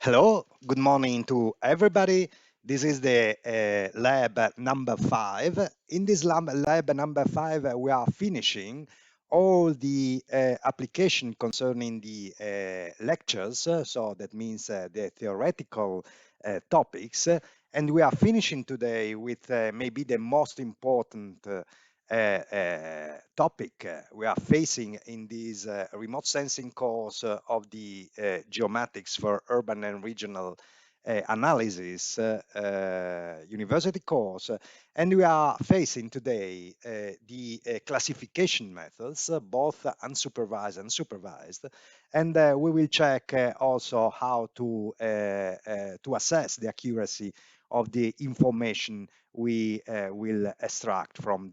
Hello, good morning to everybody. This is the lab number 5. In this lab number 5, we are finishing all the application concerning the lectures. So that means the theoretical topics. And we are finishing today with maybe the most important topic we are facing in this remote sensing course of the geomatics for urban and regional analysis university course. And we are facing today the classification methods, both unsupervised and supervised. And we will check also how to assess the accuracy of the information we will extract from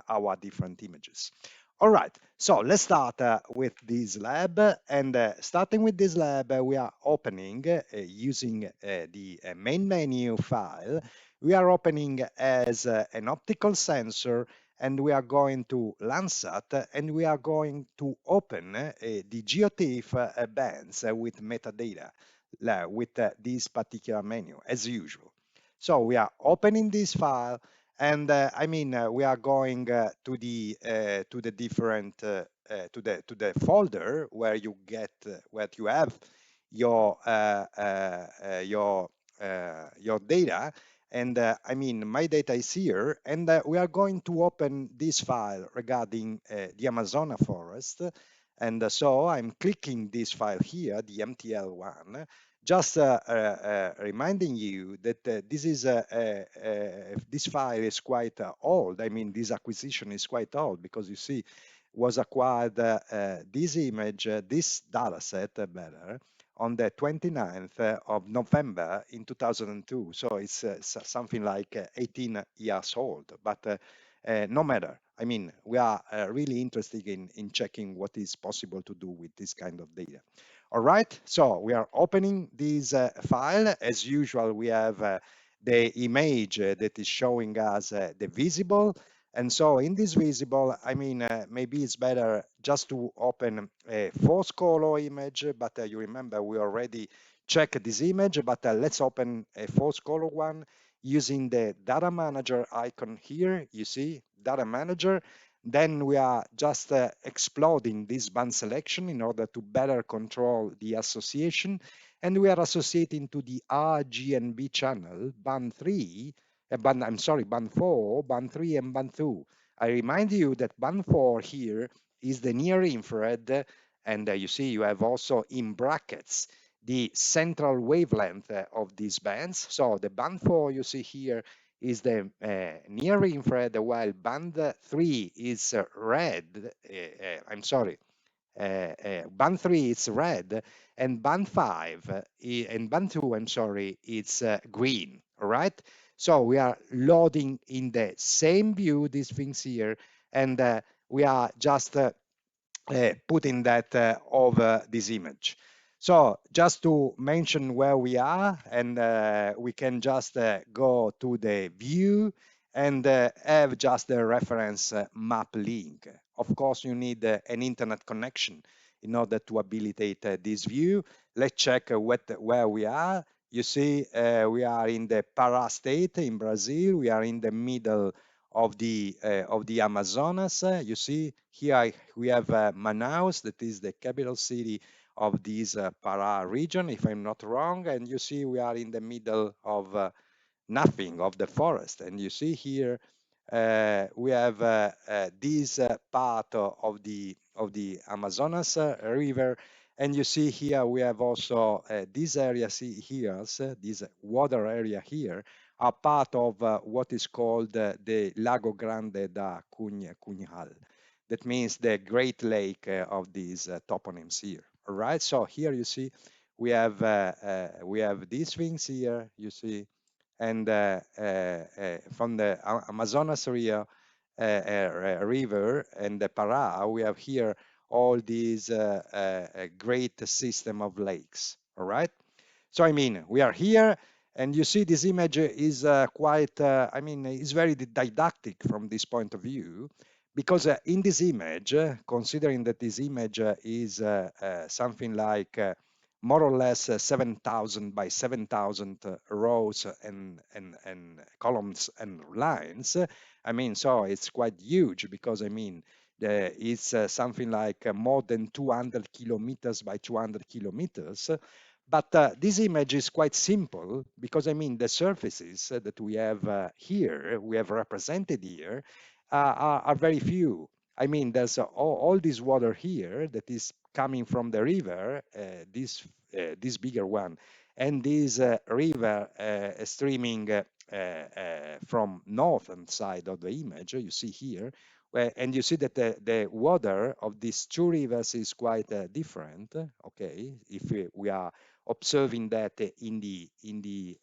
our different images. All right, so let's start with this lab. And starting with this lab, we are opening using the main menu file. We are opening as an optical sensor, and we are going to Landsat, and we are going to open the GeoTIFF bands with metadata with this particular menu, as usual. So we are opening this file, and we are going to the different to the folder where you get where you have your your data. And my data is here, and we are going to open this file regarding the Amazon forest. And so I'm clicking this file here, the MTL one, just reminding you that this file is quite old. I mean, this acquisition is quite old because you see, was acquired this image, this data set better, on the 29th of November in 2002. So it's something like 18 years old, but no matter. I mean, we are really interested in checking what is possible to do with this kind of data. All right, so we are opening this file. As usual, we have the image that is showing us the visible. And so in this visible, maybe it's better just to open a false color image, but you remember we already checked this image, but let's open a false color one using the data manager icon here. You see, data manager. Then we are just exploding this band selection in order to better control the association. And we are associating to the RGNB channel, band 3, band 4, band 3, and band 2. I remind you that band 4 here is the near infrared, and you see you have also in brackets the central wavelength of these bands. So the band 4 you see here is the near infrared, while band 3 is red. Band 3 is red, and band 5 and band 2, it's green. All right. So we are loading in the same view these things here, and we are just putting that over this image. So just to mention where we are, and we can just go to the view and have just the reference map link. Of course, you need an internet connection in order to habilitate this view. Let's check where we are. You see, we are in the Pará state in Brazil. We are in the middle of the Amazonas. You see here we have Manaus, that is the capital city of this Pará region, if I'm not wrong. And you see we are in the middle of nothing, of the forest. And you see here we have this part of the Amazonas river. And you see here we have also this area here, this water area here, are part of what is called the Lago Grande da Cunhal. That means the Great Lake of these toponyms here. All right. So here you see we have these things here. You see, and from the Amazonas river and the Pará, we have here all these great system of lakes. All right. So we are here, and you see this image is quite, it's very didactic from this point of view, because in this image, considering that this image is something like more or less 7,000 by 7,000 rows and columns and lines. I mean, so it's quite huge because I mean, it's something like more than 200 kilometers by 200 kilometers. But this image is quite simple because I mean, the surfaces that we have here, we have represented here, are very few. I mean, there's all this water here that is coming from the river, this bigger one, and this river streaming from northern side of the image. You see here, and you see that the water of these two rivers is quite different. Okay, if we are observing that in the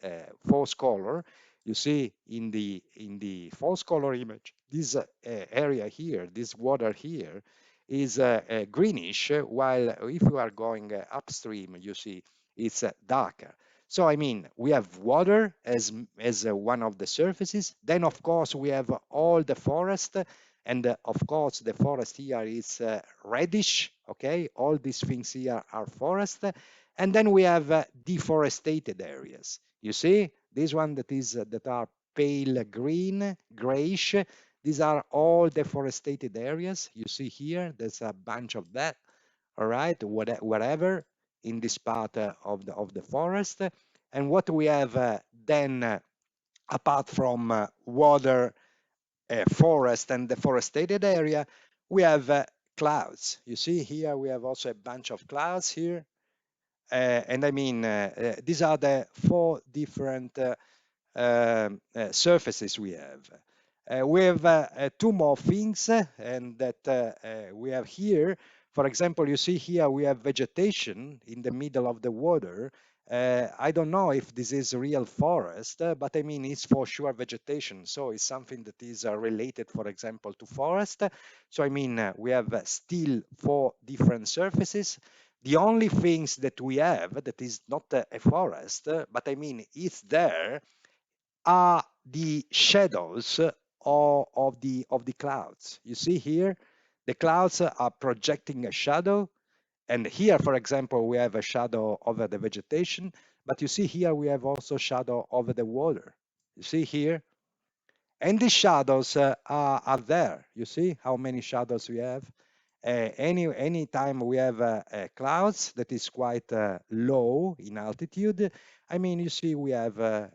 false color, you see in the false color image, this area here, this water here, is greenish, while if you are going upstream, you see it's darker. So I mean, we have water as one of the surfaces. Then of course we have all the forest, and of course the forest here is reddish. Okay, all these things here are forest, and then we have deforested areas. You see this one that are pale green, grayish. These are all deforested areas. You see here, there's a bunch of that. All right, whatever in this part of the forest. And what we have then, apart from water, forest, and deforested area, we have clouds. You see here, we have also a bunch of clouds here. And I mean, these are the four different surfaces we have. We have two more things, and that we have here. For example, you see here we have vegetation in the middle of the water. I don't know if this is real forest, but I mean, it's for sure vegetation. So it's something that is related, for example, to forest. So I mean, we have still four different surfaces. The only things that we have that is not a forest, but I mean, it's there, are the shadows of the clouds. You see here, the clouds are projecting a shadow. And here, for example, we have a shadow over the vegetation, but you see here we have also shadow over the water. You see here? And these shadows are there. You see how many shadows we have? Any time we have clouds that is quite low in altitude, I mean, you see we have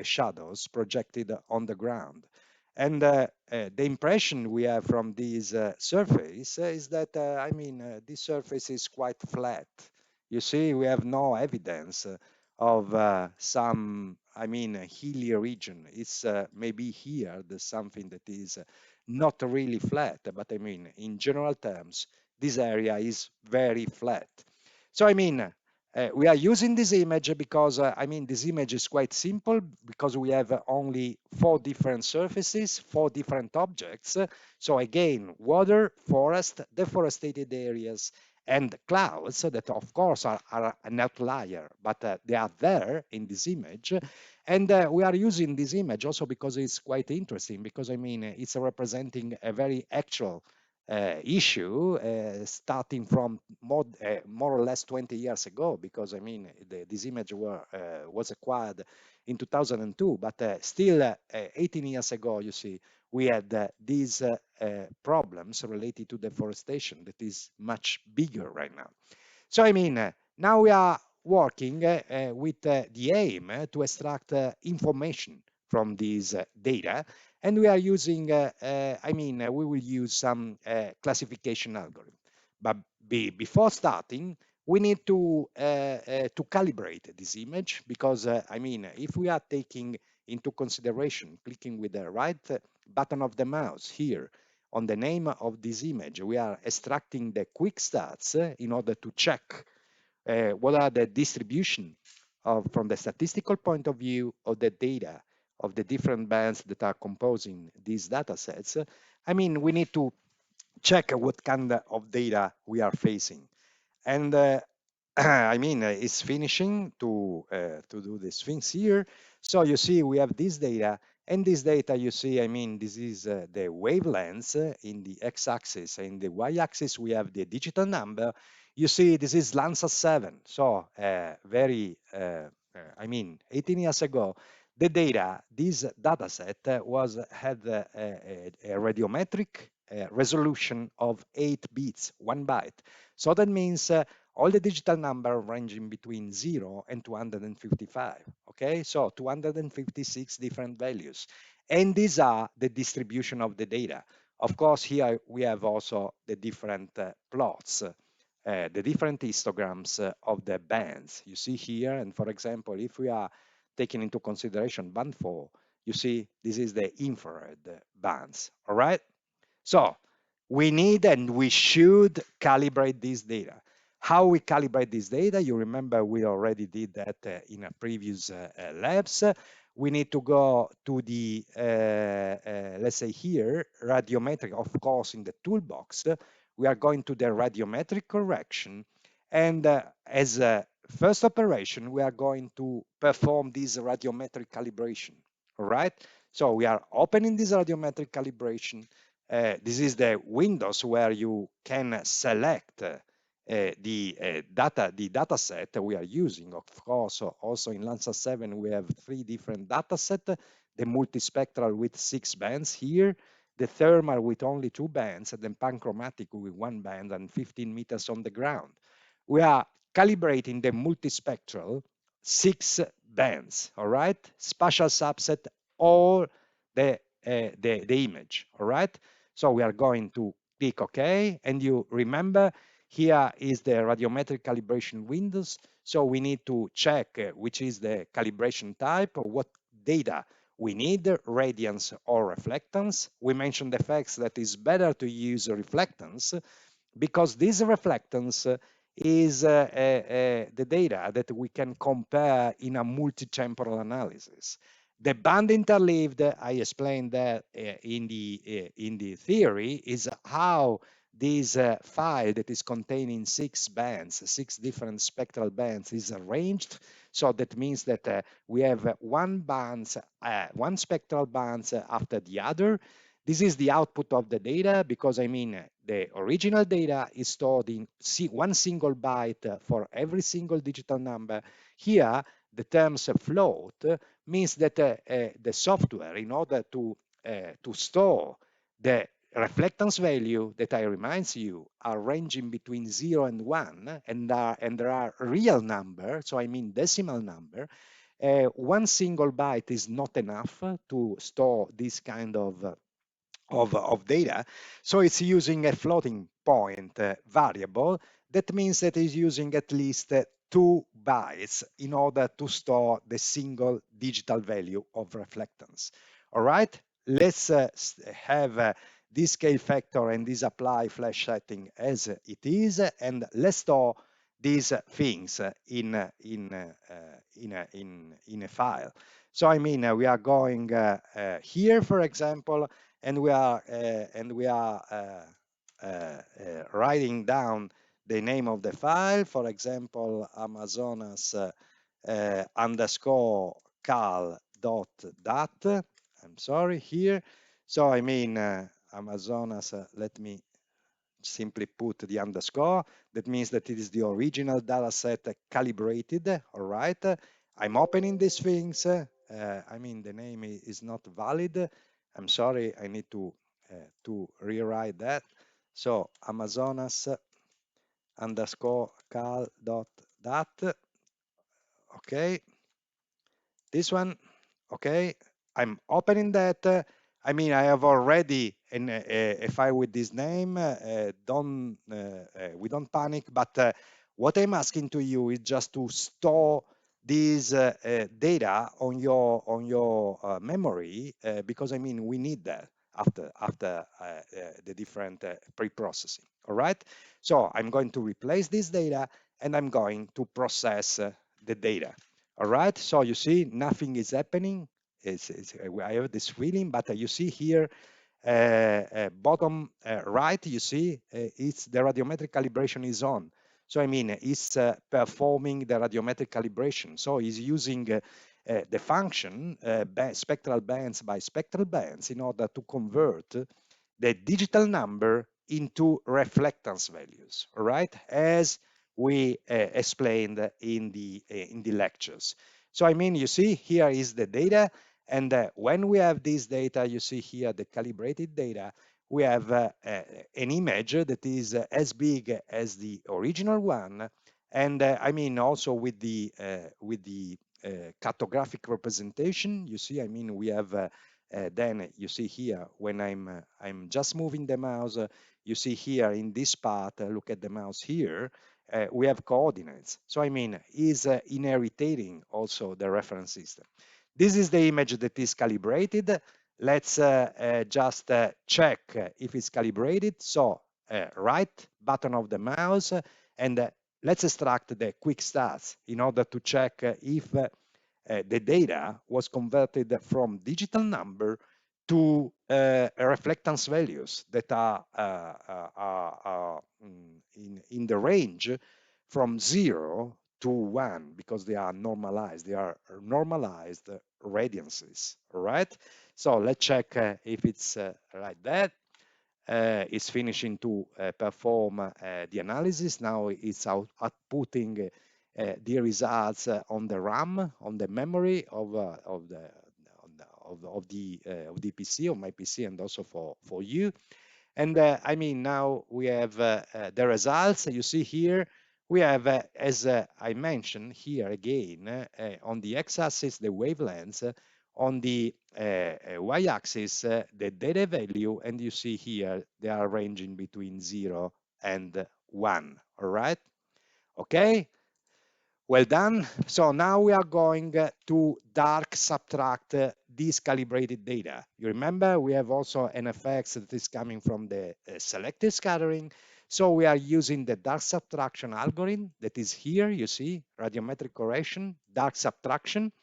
shadows projected on the ground. And the impression we have from this surface is that, I mean, this surface is quite flat. You see, we have no evidence of some, I mean, a hilly region. It's maybe here there's something that is not really flat, but I mean, in general terms, this area is very flat. So I mean, we are using this image because, I mean, this image is quite simple because we have only four different surfaces, four different objects. So again, water, forest, deforested areas, and clouds that of course are an outlier, but they are there in this image. And we are using this image also because it's quite interesting, because I mean, it's representing a very actual issue starting from more or less 20 years ago, because I mean, this image was acquired in 2002, but still 18 years ago, you see, we had these problems related to deforestation that is much bigger right now. So I mean, now we are working with the aim to extract information from these data, and we are using, I mean, we will use some classification algorithm. But before starting, we need to calibrate this image, because I mean, if we are taking into consideration, clicking with the right button of the mouse here on the name of this image, we are extracting the quick stats in order to check what are the distribution from the statistical point of view of the data of the different bands that are composing these data sets. I mean, we need to check what kind of data we are facing. And I mean, it's finishing to do these things here. So you see, we have this data, And this data, you see, I mean, this is the wavelengths in the x-axis. In the y-axis, we have the digital number. You see, this is Landsat 7. So I mean, 18 years ago, the data, this data set had a radiometric resolution of 8 bits, 1 byte. So that means all the digital number ranging between 0 and 255, okay? So 256 different values. And these are the distribution of the data. Of course, here we have also the different plots, the different histograms of the bands. You see here, and for example, if we are taking into consideration band 4, you see this is the infrared bands, all right? So we need and we should calibrate this data. How we calibrate this data, you remember we already did that in a previous labs. We need to go to the, let's say here, radiometric, of course, in the toolbox. We are going to the radiometric correction. And as a first operation, we are going to perform this radiometric calibration, all right? So we are opening this radiometric calibration. This is the windows where you can select the data set we are using. Of course, also in Landsat 7, we have 3 different data sets, the multispectral with 6 bands here, the thermal with only 2 bands, and then panchromatic with 1 band and 15 meters on the ground. We are calibrating the multispectral 6 bands, all right? Spatial subset, all the image, all right? So we are going to click OK, and you remember here is the radiometric calibration windows. So we need to check which is the calibration type, or what data we need, radiance or reflectance. We mentioned the facts that it's better to use reflectance because this reflectance is the data that we can compare in a multi-temporal analysis. The band interleaved, I explained that in the theory, is how this file that is containing 6 bands, 6 different spectral bands, is arranged. So that means that we have one spectral band after the other. This is the output of the data because, I mean, the original data is stored in one single byte for every single digital number. Here, the terms float means that the software, in order to store the reflectance value that I remind you are ranging between 0 and 1, and there are real number, so I mean decimal number, one single byte is not enough to store this kind of data. So it's using a floating point variable. That means that it's using at least 2 bytes in order to store the single digital value of reflectance. All right, let's have this scale factor and this apply flash setting as it is, and let's store these things in a file. So I mean, we are going here, for example, and we are writing down the name of the file, for example, Amazonas underscore cal dot dat. I'm sorry here. So I mean Amazonas. Let me simply put the underscore. That means that it is the original data set calibrated. All right. I'm opening these things. I mean, the name is not valid. I'm sorry. I need to rewrite that. So Amazonas underscore cal dot dat. Okay. This one. Okay. I'm opening that. I mean, I have already a file with this name. We don't panic, but what I'm asking to you is just to store this data on your memory because I mean we need that after the different pre-processing. All right. So I'm going to replace this data and I'm going to process the data. All right. So you see, nothing is happening. I have this feeling, but you see here, bottom right, you see, it's the radiometric calibration is on. So I mean, it's performing the radiometric calibration. So it's using the function spectral bands by spectral bands in order to convert the digital number into reflectance values, all right, as we explained in the lectures. So I mean, you see, here is the data, and when we have this data, you see here the calibrated data, we have an image that is as big as the original one, and I mean also with the cartographic representation. You see, I mean, we have then you see here when I'm just moving the mouse, you see here in this part, look at the mouse here, we have coordinates. So I mean, is inheriting also the reference system. This is the image that is calibrated. Let's just check if it's calibrated. So right button of the mouse, and let's extract the quick stats in order to check if the data was converted from digital number to reflectance values that are in the range from 0 to 1, because they are normalized. They are normalized radiances, all right? So let's check if it's like that. It's finishing to perform the analysis. Now it's outputting the results on the RAM, on the memory of the PC, of my PC, and also for you. And I mean, now we have the results. You see here, we have, as I mentioned here again, on the x-axis, the wavelengths, on the y-axis, the data value, and you see here, they are ranging between 0 and 1, all right? Okay, well done. So now we are going to dark subtract this calibrated data. You remember we have also an effect that is coming from the selective scattering. So we are using the dark subtraction algorithm that is here, you see, radiometric correction, dark subtraction.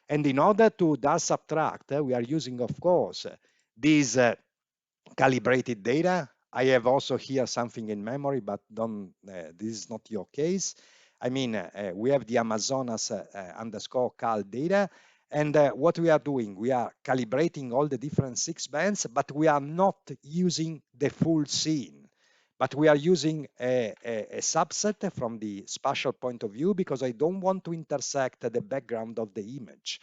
And in order to dark subtract, we are using, of course, this calibrated data. I have also here something in memory, but don't, this is not your case. I mean, we have the Amazonas underscore cal data, and what we are doing, we are calibrating all the different 6 bands, but we are not using the full scene. But we are using a subset from the spatial point of view, because I don't want to intersect the background of the image,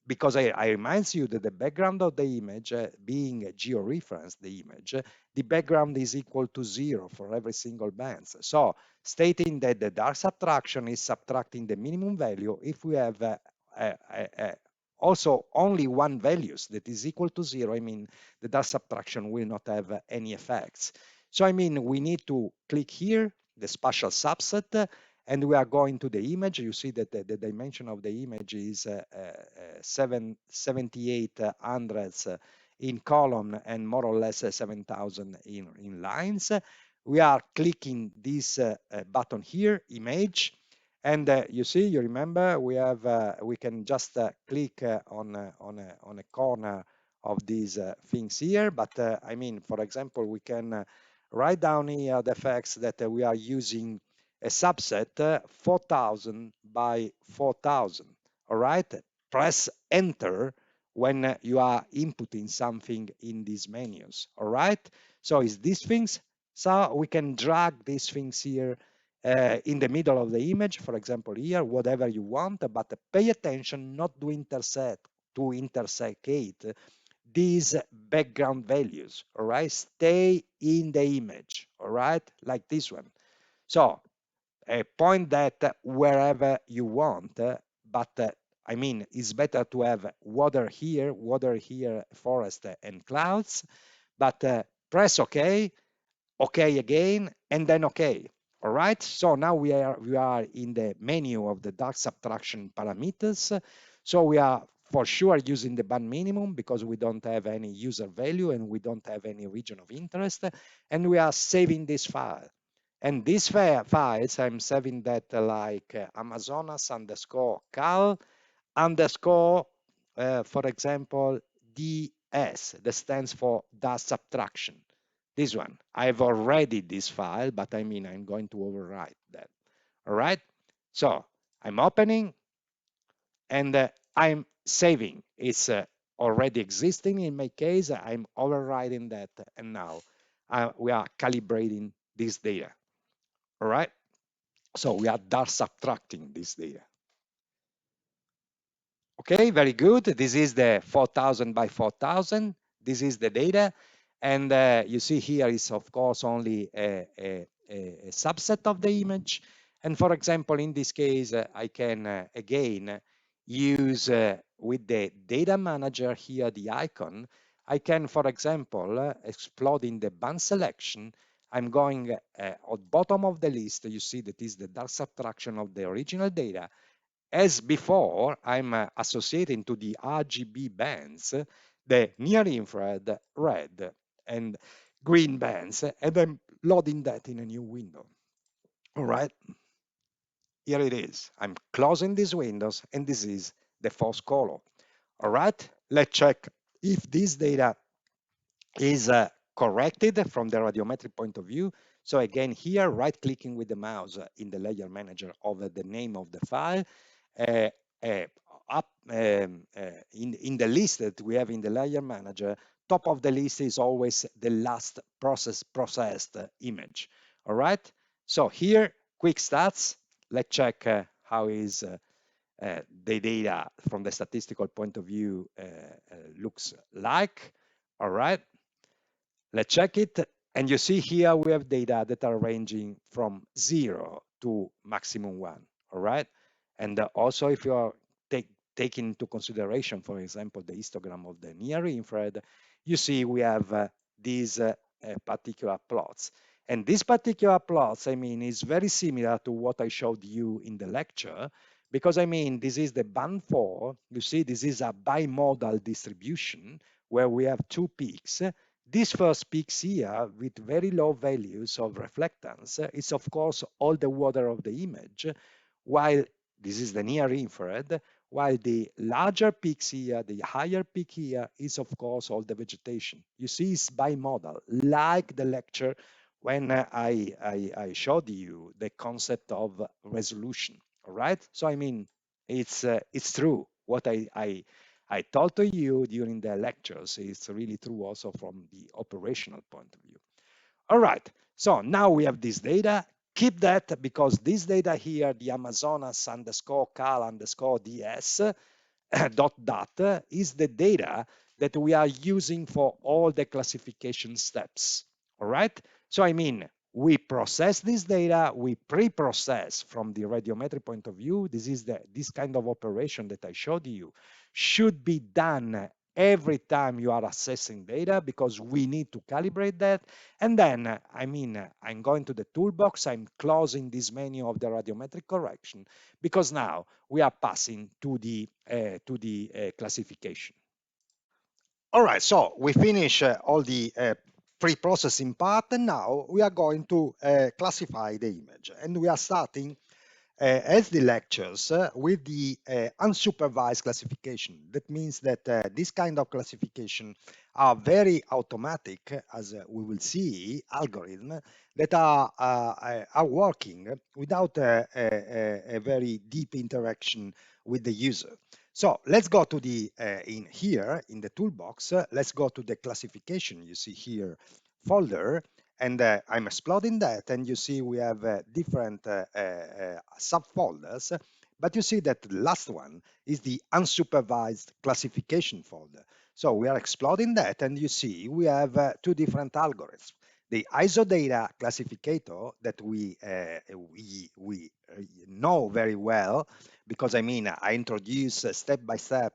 because I remind you that the background of the image, being a georeference, the image, the background is equal to 0 for every single band. So stating that the dark subtraction is subtracting the minimum value if we have also only one values that is equal to 0, I mean, the dark subtraction will not have any effects. So I mean, we need to click here, the spatial subset, and we are going to the image. You see that the dimension of the image is 78 hundredths in column and more or less 7,000 in lines. We are clicking this button here, image, and you see, you remember, we have we can just click on a corner of these things here. But I mean, for example, we can write down here the facts that we are using a subset 4,000 by 4,000. All right, press enter when you are inputting something in these menus. All right, so it's these things. So we can drag these things here in the middle of the image, for example, here, whatever you want, but pay attention not to intersecate these background values. All right, stay in the image. All right, like this one. So point that wherever you want, but I mean, it's better to have water here, forest and clouds, but press OK, OK again, and then OK. All right, so now we are in the menu of the dark subtraction parameters. So we are for sure using the band minimum because we don't have any user value and we don't have any region of interest, and we are saving this file. And these files, I'm saving that like Amazonas underscore cal underscore, for example, DS, that stands for dark subtraction. This one, I've already this file, but I mean, I'm going to overwrite that. All right. So I'm opening, and I'm saving. It's already existing in my case. I'm overriding that, and now we are calibrating this data. All right. So we are dar subtracting this data. Okay, very good. This is the 4000 by 4000. This is the data. And you see here is, of course, only a subset of the image. And for example, in this case, I can, again, use with the data manager here, the icon, I can, for example, explode in the band selection. I'm going at bottom of the list. You see that is the dark subtraction of the original data. As before, I'm associating to the RGB bands the near infrared, red, and green bands, and I'm loading that in a new window. All right, here it is. I'm closing these windows, and this is the false color. All right, let's check if this data is corrected from the radiometric point of view. So again, here, right-clicking with the mouse in the layer manager over the name of the file, uh, uh, up in the list that we have in the layer manager, top of the list is always the last processed image. All right. So here, quick stats. Let's check how is the data from the statistical point of view looks like. All right. Let's check it. And you see here we have data that are ranging from 0 to maximum 1. All right. And also, if you are taking into consideration, for example, the histogram of the near infrared, you see we have these particular plots. And these particular plots, I mean, is very similar to what I showed you in the lecture, because I mean, this is the band 4. You see, this is a bimodal distribution where we have two peaks. This first peaks here with very low values of reflectance is, of course, all the water of the image, while this is the near infrared, while the larger peaks here, the higher peak here, is, of course, all the vegetation. You see, it's bimodal, like the lecture when I showed you the concept of resolution, all right? So, I mean, it's true. What I told to you during the lectures is really true also from the operational point of view. All right, so now we have this data. Keep that because this data here, the Amazonas underscore cal underscore DS dot dot is the data that we are using for all the classification steps. All right. So I mean, we process this data, we pre-process from the radiometric point of view. This is this kind of operation that I showed you should be done every time you are assessing data because we need to calibrate that. And then, I mean, I'm going to the toolbox, I'm closing this menu of the radiometric correction because now we are passing to the classification. All right, so we finish all the pre-processing part, and now we are going to classify the image, and we are starting as the lectures with the unsupervised classification. That means that this kind of classification are very automatic, as we will see, algorithms that are working without a very deep interaction with the user. So let's go to the in here in the toolbox. Let's go to the classification. You see here folder, and I'm exploding that, and you see we have different subfolders. But you see that the last one is the unsupervised classification folder. So we are exploding that, and you see we have two different algorithms. The ISO data classificator that we know very well, because I mean I introduce step by step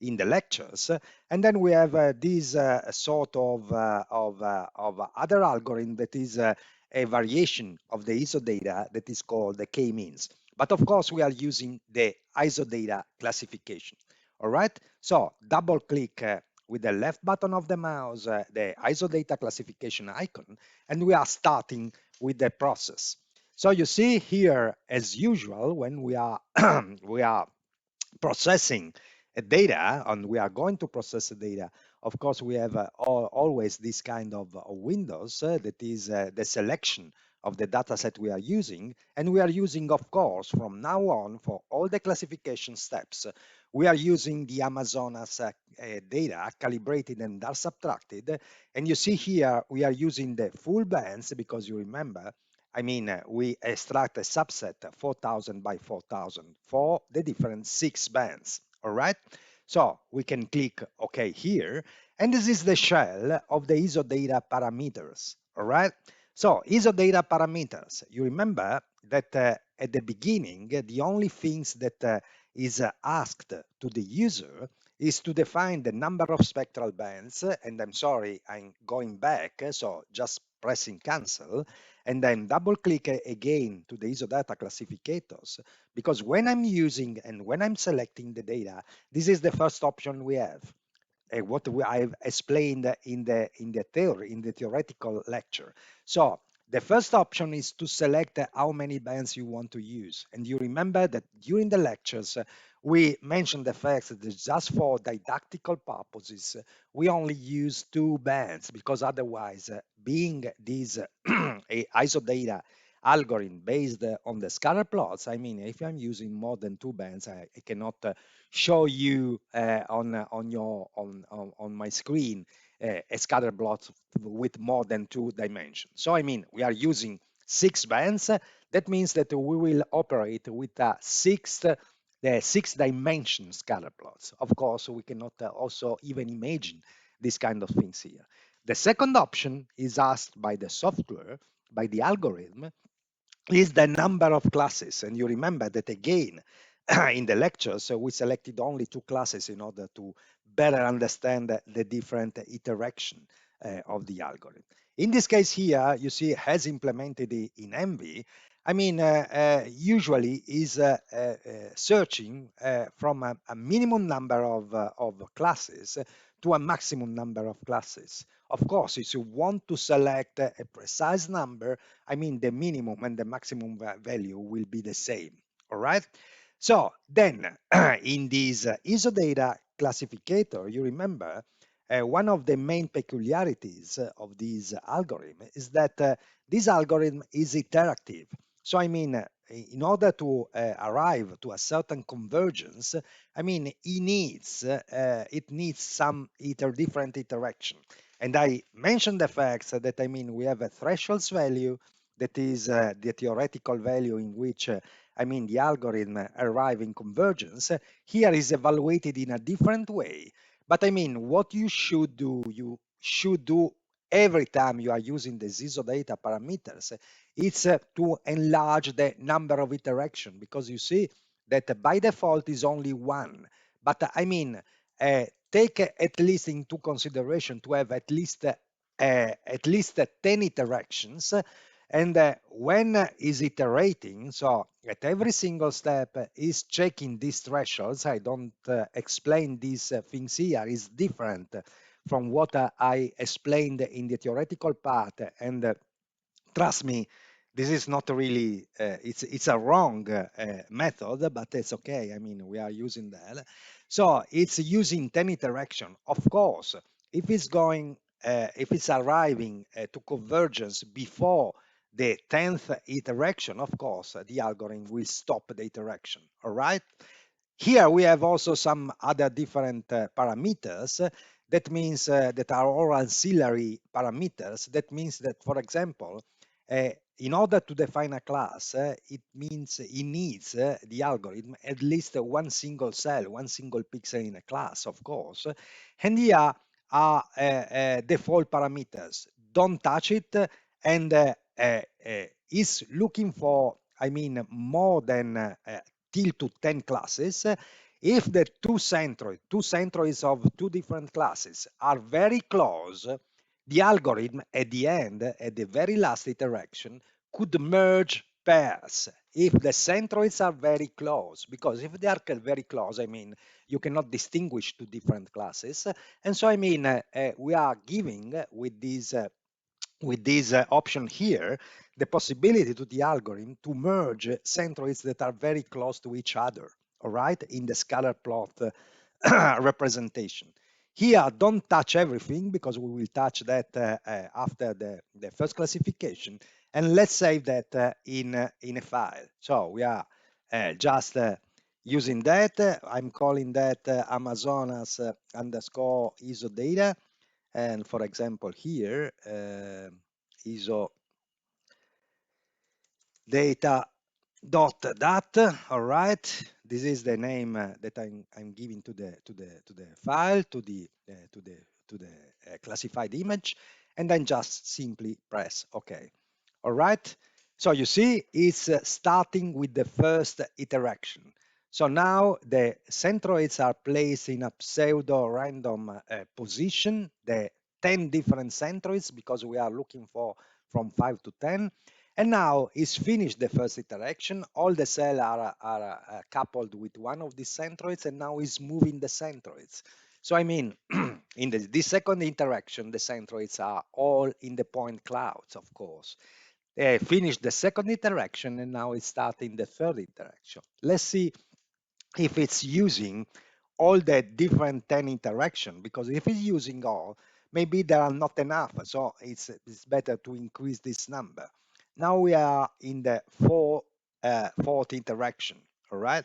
in the lectures, and then we have this sort of other algorithm that is a variation of the ISO data that is called the k-means. But of course, we are using the ISO data classification. All right, so double click with the left button of the mouse, the ISO data classification icon, and we are starting with the process. So you see here, as usual, when we are we are processing data, and we are going to process the data, of course, we have always this kind of windows that is the selection of the data set we are using. And we are using, of course, from now on, for all the classification steps, we are using the Amazonas data calibrated and are subtracted. And you see here, we are using the full bands because you remember, I mean, we extract a subset 4,000 by 4,000 for the different 6 bands, all right? So we can click OK here, and this is the shell of the ISO data parameters, all right? So ISO data parameters, you remember that at the beginning, the only things that is asked to the user is to define the number of spectral bands, and I'm sorry, I'm going back, so just pressing cancel, and then double click again to the ISO data classificators, because when I'm using and when I'm selecting the data, this is the first option we have. I've explained in the theoretical lecture. So the first option is to select how many bands you want to use. And you remember that during the lectures, we mentioned the fact that just for didactical purposes, we only use 2 bands because otherwise, being this a ISO data algorithm based on the scatter plots, I mean, if I'm using more than 2 bands, I cannot show you on my screen a scatter plot with more than 2 dimensions. So I mean, we are using 6 bands. That means that we will operate with a 6 dimension scatter plots. Of course, we cannot also even imagine this kind of things here. The second option is asked by the software, by the algorithm, is the number of classes. And you remember that again, in the lectures, we selected only 2 classes in order to better understand the different iteration of the algorithm. In this case here, you see, has implemented in Envy, I mean, usually is searching from a minimum number of classes to a maximum number of classes. Of course, if you want to select a precise number, I mean, the minimum and the maximum value will be the same, all right? So then in this ISO data classificator, you remember one of the main peculiarities of this algorithm is that this algorithm is interactive. So I mean, in order to arrive to a certain convergence, I mean, it needs some different interaction. And I mentioned the fact that, I mean, we have a thresholds value that is the theoretical value in which, I mean, the algorithm arrive in convergence. Here is evaluated in a different way. But I mean, what you should do every time you are using the ISO data parameters, it's to enlarge the number of iteration, because you see that by default is only 1. But I mean, take at least into consideration to have at least 10 interactions. And when is iterating, so at every single step is checking these thresholds. I don't explain these things here. It's different from what I explained in the theoretical part. And trust me, this is not really, it's a wrong method, but it's okay. I mean, we are using that. So it's using 10 interaction. Of course, if it's arriving to convergence before the 10th iteration, of course, the algorithm will stop the iteration, all right? Here we have also some other different parameters. That means that are all ancillary parameters. That means that, for example, in order to define a class, it means it needs the algorithm at least one single cell, one single pixel in a class, of course. And here are default parameters. Don't touch it, and is looking for, I mean, more than till to 10 classes. If the two centroids of 2 different classes are very close, the algorithm at the end, at the very last iteration, could merge pairs if the centroids are very close, because if they are very close, I mean, you cannot distinguish 2 different classes. And so, I mean, we are giving with this option here, the possibility to the algorithm to merge centroids that are very close to each other, all right, in the scalar plot representation. Here, don't touch everything, because we will touch that after the first classification. And let's save that in a file. So we are just using that. I'm calling that Amazonas underscore ISO data. And for example, here, ISO data dot, all right. This is the name that I'm giving to the file, to the classified image, and then just simply press OK. All right. So you see, it's starting with the first iteration. So now the centroids are placed in a pseudo random position, the 10 different centroids, because we are looking for from 5 to 10. And now it's finished the first iteration. All the cells are coupled with one of these centroids, and now it's moving the centroids. So I mean, in this second interaction, the centroids are all in the point clouds, of course. Finished the second interaction, and now it's starting the third interaction. Let's see if it's using all the different 10 interaction, because if it's using all, maybe there are not enough. So it's better to increase this number. Now we are in the fourth interaction, all right?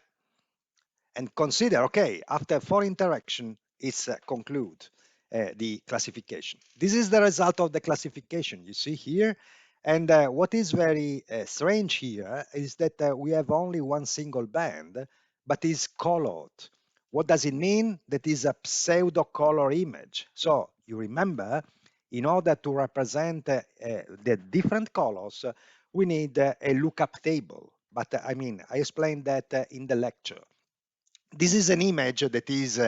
And consider, okay, after 4 interaction, it's conclude the classification. This is the result of the classification you see here. And what is very strange here is that we have only one single band, but is colored. What does it mean? That is a pseudo color image. So you remember, in order to represent the different colors, we need a lookup table. But I mean, I explained that in the lecture. This is an image that is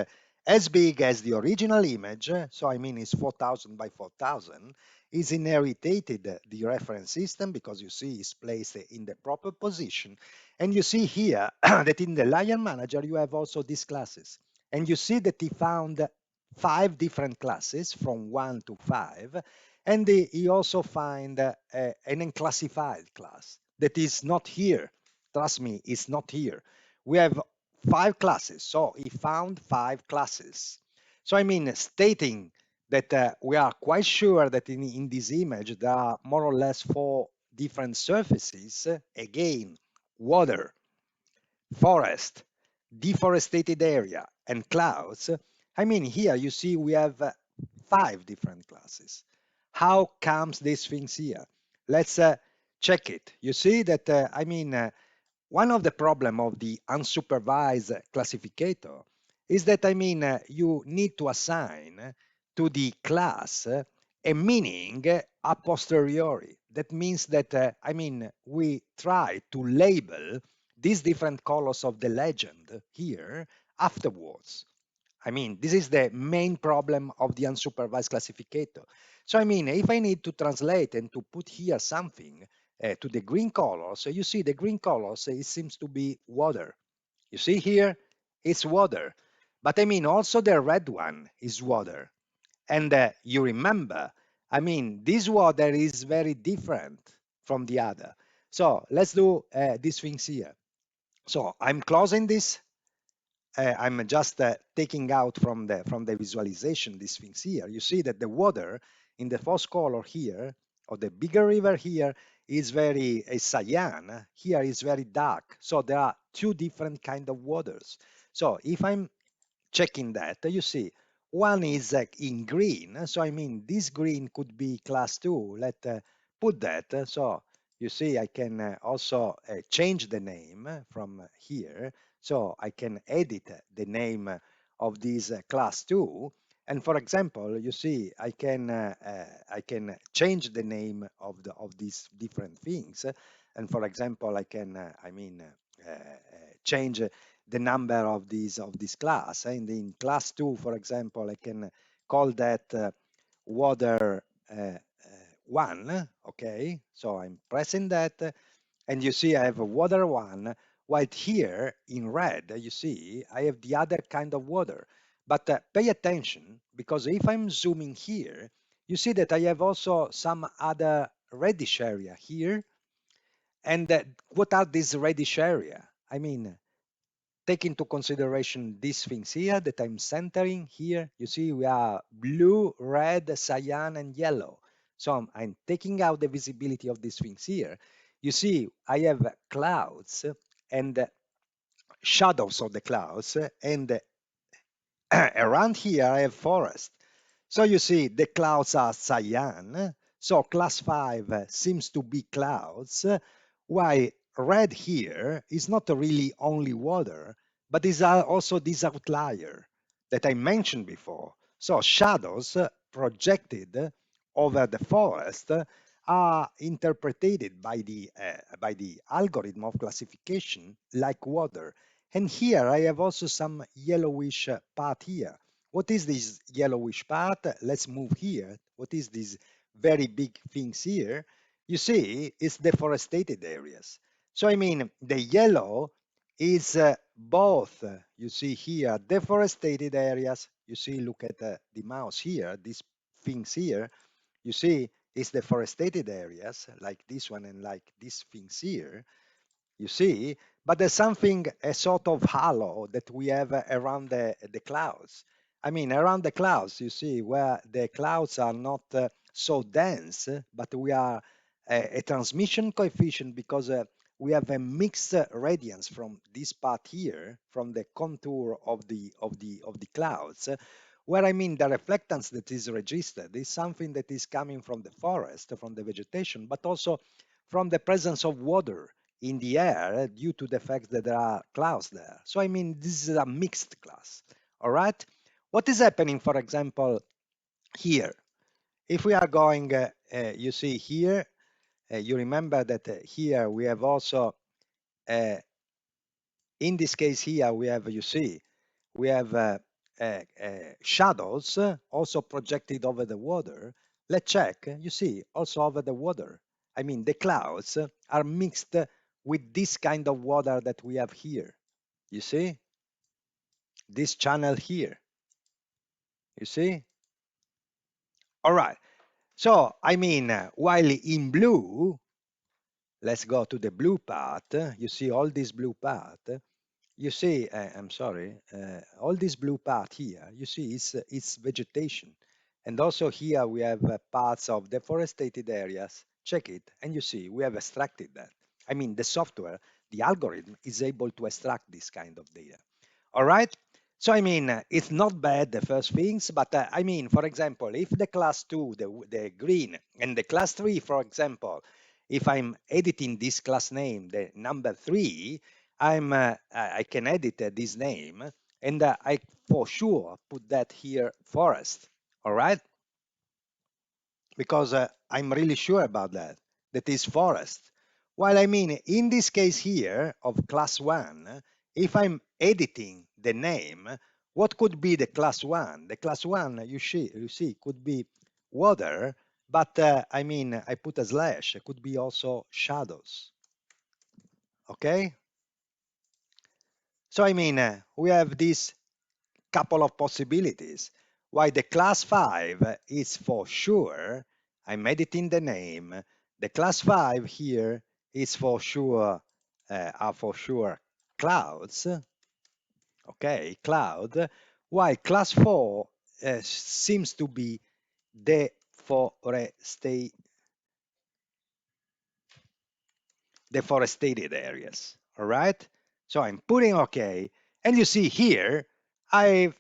as big as the original image, so I mean it's 4000 by 4000, is inherited the reference system, because you see it's placed in the proper position. And you see here that in the layer manager you have also these classes. And you see that he found 5 different classes from 1 to 5, and he also find an unclassified class that is not here. Trust me, it's not here. We have 5 classes. So he found 5 classes. So I mean, stating that we are quite sure that in this image there are more or less 4 different surfaces. Again, water, forest, deforested area, and clouds. I mean, here you see we have 5 different classes. How comes these things here? Let's check it. You see that, one of the problem of the unsupervised classificator is that, you need to assign to the class a meaning a posteriori. That means that, we try to label these different colors of the legend here afterwards. This is the main problem of the unsupervised classificator. So, if I need to translate and to put here something to the green colors, so you see the green colors, it seems to be water. You see here, it's water. But also the red one is water. And you remember, this water is very different from the other. So let's do these things here. So I'm closing this. I'm just taking out from the visualization these things here. You see that the water in the first color here, or the bigger river here, is very cyan. Here is very dark. So there are 2 different kind of waters. So if I'm checking that, you see one is in green. So this green could be class 2. Let's put that. So you see I can also change the name from here. So I can edit the name of this class 2. And for example, you see I can change the name of these different things. And for example, I can change the number of this class. And in class 2, for example, I can call that water 1. Okay, so I'm pressing that, and you see I have a water 1, while here in red, you see I have the other kind of water. But pay attention, because if I'm zooming here, you see that I have also some other reddish area here. And what are these reddish area? Take into consideration these things here that I'm centering here. You see we are blue, red, cyan, and yellow. So I'm taking out the visibility of these things here. You see, I have clouds and shadows of the clouds, and around here I have forest. So you see, the clouds are cyan. So class 5 seems to be clouds, while red here is not really only water, but is also this outlier that I mentioned before. So shadows projected over the forest are interpreted by the algorithm of classification like water. And here I have also some yellowish part here. What is this yellowish part? Let's move here. What is this very big things here? You see, it's deforested areas. So I mean, the yellow is both, you see here, deforested areas. You see, look at the mouse here, these things here. You see, it's deforested areas like this one and like these things here, you see, but there's something, a sort of halo that we have around the clouds. I mean, around the clouds, you see, where the clouds are not so dense, but we are a transmission coefficient because we have a mixed radiance from this part here, from the contour of the clouds, where I mean the reflectance that is registered is something that is coming from the forest, from the vegetation, but also from the presence of water in the air due to the fact that there are clouds there. So I mean, this is a mixed class, all right? What is happening, for example, here? If we are going, you see here, you remember that here we have also, uh, in this case here, we have, you see, we have shadows also projected over the water. Let's check, you see, also over the water. I mean, the clouds are mixed with this kind of water that we have here. You see, this channel here, you see? All right. So, I mean, while in blue, let's go to the blue part. You see all this blue part. You see, I'm sorry, all this blue part here, you see, it's vegetation. And also here we have parts of deforested areas. Check it, and you see, we have extracted that. I mean, the software, the algorithm is able to extract this kind of data. All right. So, I mean, it's not bad, the first things, but I mean, for example, if the class 2, the green, and the class 3, for example, if I'm editing this class name, the number 3, I can edit this name, and I for sure put that here forest. All right, because I'm really sure about that. That is forest. While I mean, in this case here of class 1, if I'm editing the name, what could be the class 1? The class 1, you see could be water, but I mean, I put a slash. It could be also shadows. Okay? So I mean, we have this couple of possibilities. Why the class 5 is for sure, I'm editing the name, the class 5 here is for sure, are for sure clouds, okay, cloud, while class 4 seems to be deforestation deforested areas. All right. So I'm putting OK. And you see here, I've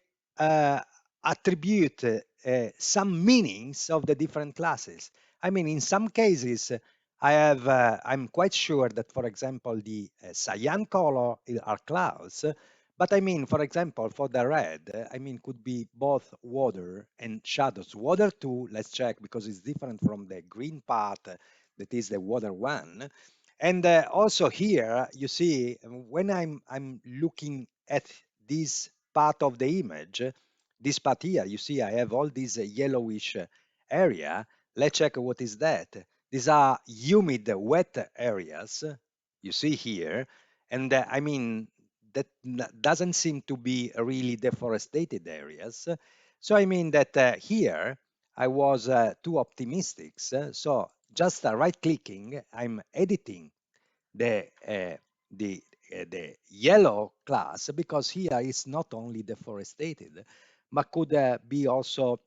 attribute some meanings of the different classes. I mean, in some cases, I'm quite sure that, for example, the cyan color are clouds. But I mean, for example, for the red, I mean, could be both water and shadows. Water too, let's check, because it's different from the green part, that is the water one. And also here, you see, when I'm looking at this part of the image, this part here, you see, I have all this yellowish area. Let's check what is that. These are humid, wet areas, you see here. And I mean, that doesn't seem to be really deforested areas. So I mean that here I was too optimistic. So just right clicking, I'm editing the uh, the yellow class, because here it's not only deforested, but could be also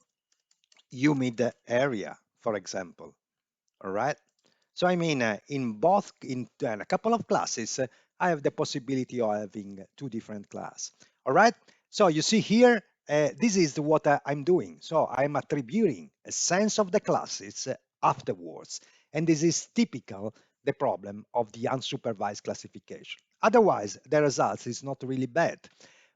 humid area. for example. All right. So I mean, in both, in a couple of classes, I have the possibility of having two different class. All right. So you see here, this is what I'm doing. So I'm attributing a sense of the classes afterwards. And this is typical the problem of the unsupervised classification. Otherwise, the results is not really bad.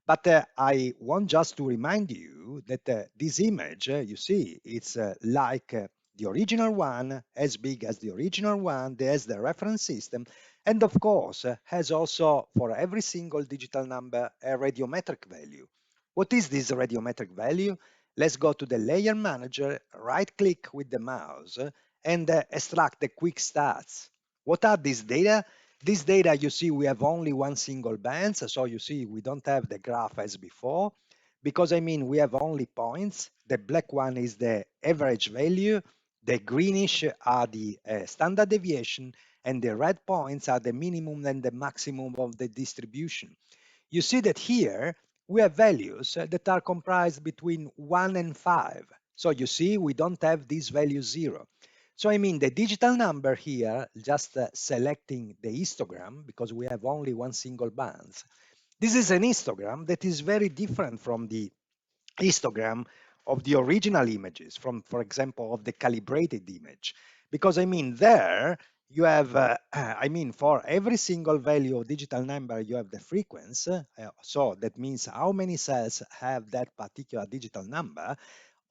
But I want just to remind you that this image, you see, it's like the original one, as big as the original one, there's the reference system, and of course has also for every single digital number a radiometric value. What is this radiometric value? Let's go to the layer manager, right click with the mouse and extract the quick stats. What are these data? This data, you see, we have only one single band. So you see, we don't have the graph as before because I mean, we have only points. The black one is the average value. The greenish are the standard deviation, and the red points are the minimum and the maximum of the distribution. You see that here we have values that are comprised between 1 and 5. So you see, we don't have this value 0. So I mean, the digital number here, just selecting the histogram, because we have only one single band. This is an histogram that is very different from the histogram of the original images, from, for example, of the calibrated image. Because I mean, there you have, I mean, for every single value of digital number, you have the frequency. So that means how many cells have that particular digital number.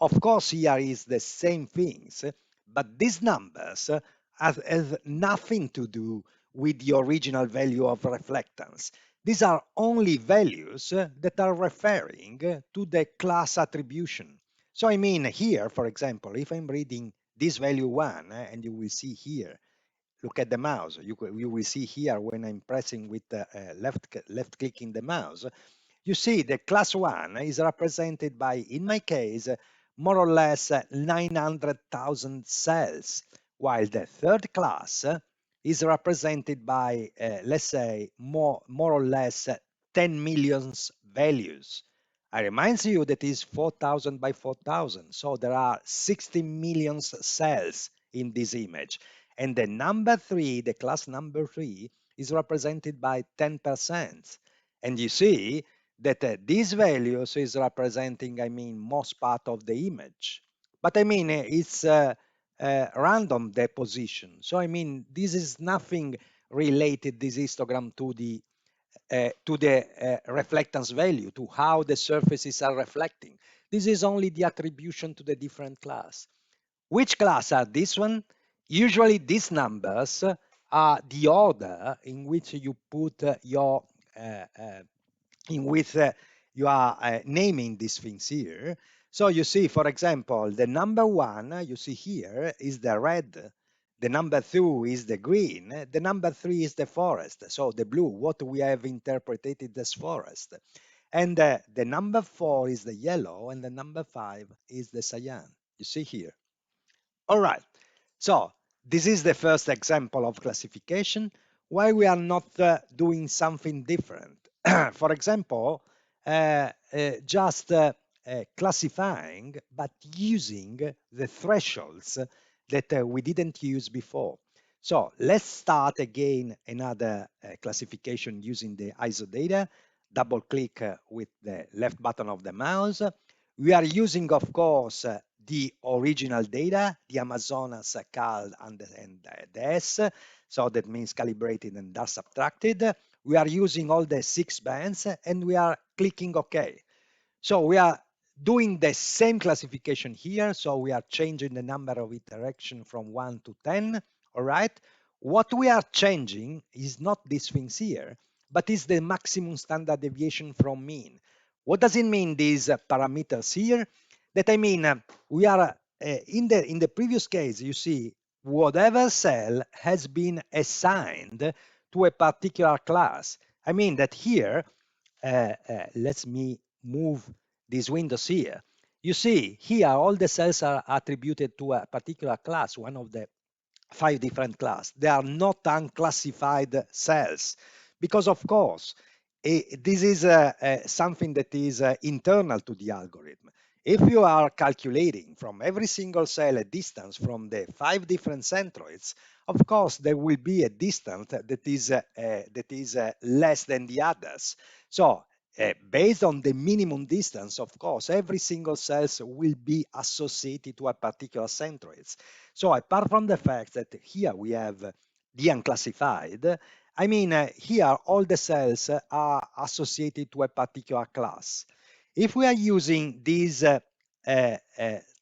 Of course, here is the same things, but these numbers have nothing to do with the original value of reflectance. These are only values that are referring to the class attribution. So I mean here, for example, if I'm reading this value 1, and you will see here, look at the mouse, you will see here when I'm pressing with the left clicking the mouse, you see the class 1 is represented by, in my case, more or less 900,000 cells, while the third class is represented by, let's say, more or less 10 million values. I remind you that is 4,000 by 4,000, so there are 60 million cells in this image. And the number 3, the class number 3, is represented by 10%. And you see that these values is representing, I mean, most part of the image. But I mean, it's random deposition. So I mean, this is nothing related, this histogram, to the reflectance value, to how the surfaces are reflecting. This is only the attribution to the different class. Which class are this one? Usually these numbers are the order in which you put your in which you are naming these things here. So you see, for example, the number 1 you see here is the red, the number 2 is the green, the number 3 is the forest, so the blue, what we have interpreted as forest. And the number 4 is the yellow, and the number 5 is the cyan, you see here. All right, so this is the first example of classification. Why we are not doing something different? For example, just classifying, but using the thresholds that we didn't use before. So let's start again another classification using the ISO data. Double click with the left button of the mouse. We are using, of course, the original data, the Amazonas, CAL, and the S. So that means calibrated and thus subtracted. We are using all the 6 bands, and we are clicking OK. So we are doing the same classification here. So we are changing the number of iteration from 1 to 10. All right. What we are changing is not these things here, but is the maximum standard deviation from mean. What does it mean, these parameters here? That I mean, we are in the previous case, you see, whatever cell has been assigned to a particular class. I mean that here, let me move these windows here. You see, here all the cells are attributed to a particular class, one of the 5 different classes. They are not unclassified cells because, of course, this is something that is internal to the algorithm. If you are calculating from every single cell a distance from the 5 different centroids, of course there will be a distance that is less than the others. So based on the minimum distance, of course, every single cells will be associated to a particular centroids. So apart from the fact that here we have the unclassified, I mean, here all the cells are associated to a particular class. If we are using these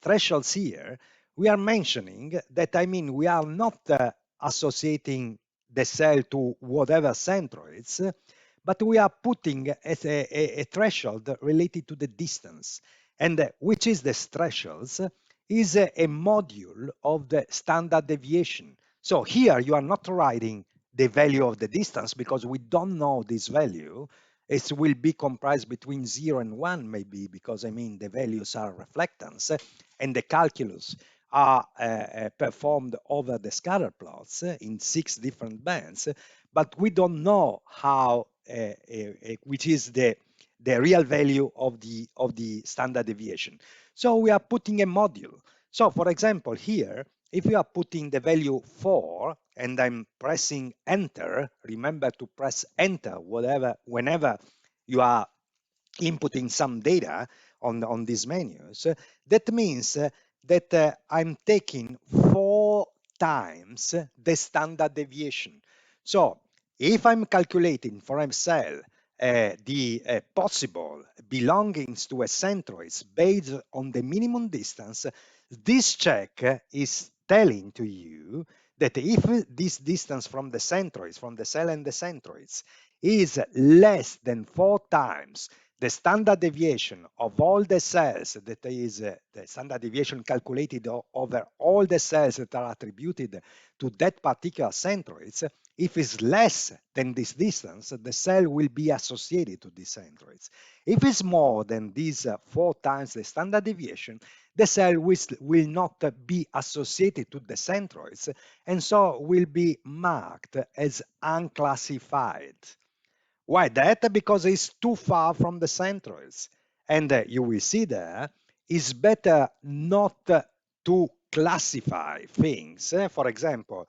thresholds here, we are mentioning that, I mean, we are not associating the cell to whatever centroids, but we are putting a threshold related to the distance. And which is the thresholds is a module of the standard deviation. So here you are not writing the value of the distance because we don't know this value. It will be comprised between 0 and 1 maybe, because I mean the values are reflectance and the calculus are performed over the scatter plots in 6 different bands, but we don't know how which is the real value of the standard deviation. So we are putting a module. So for example, here, if we are putting the value 4 and I'm pressing enter, remember to press enter whenever you are inputting some data on these menus, that means that I'm taking 4 times the standard deviation. So if I'm calculating for a cell the possible belongings to a centroid based on the minimum distance, this check is telling to you that if this distance from the centroids, from the cell and the centroids, is less than 4 times the standard deviation of all the cells, that is the standard deviation calculated over all the cells that are attributed to that particular centroids, if it's less than this distance, the cell will be associated to these centroids. If it's more than these 4 times the standard deviation, the cell will not be associated to the centroids, and so will be marked as unclassified. Why that? Because it's too far from the centroids. And you will see there, it's better not to classify things. For example,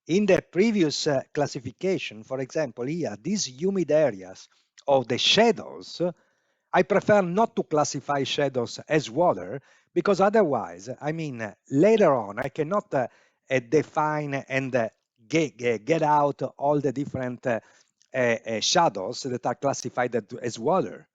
in the previous classification, for example, here, these humid areas of the shadows, I prefer not to classify shadows as water because otherwise, I mean, later on, I cannot define and get out all the different shadows that are classified as water.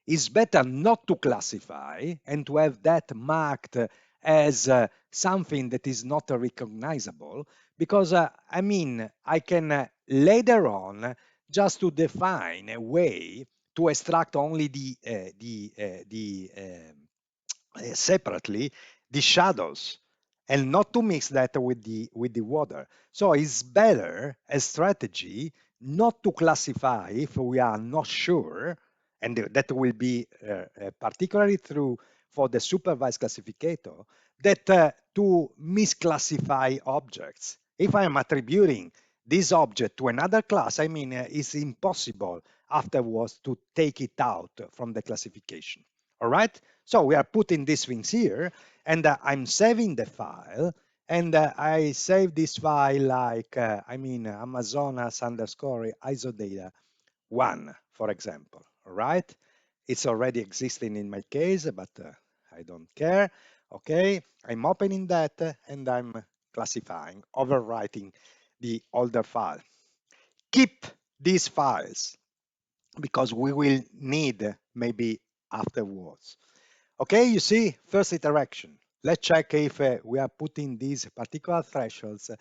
It's better not to classify and to have that marked as something that is not recognizable because I mean I can later on just to define a way to extract only separately the shadows and not to mix that with the water. So it's better a strategy not to classify if we are not sure, and that will be particularly true for the supervised classificator, that to misclassify objects. If I am attributing this object to another class, I mean, it's impossible afterwards to take it out from the classification. All right? So we are putting these things here, and I'm saving the file, and I save this file like, I mean, Amazonas underscore isodata 1, for example. All right? It's already existing in my case, but I don't care. Okay, I'm opening that and I'm classifying, overwriting the older file. Keep these files because we will need maybe afterwards. Okay, you see, first iteration. Let's check if we are putting these particular thresholds.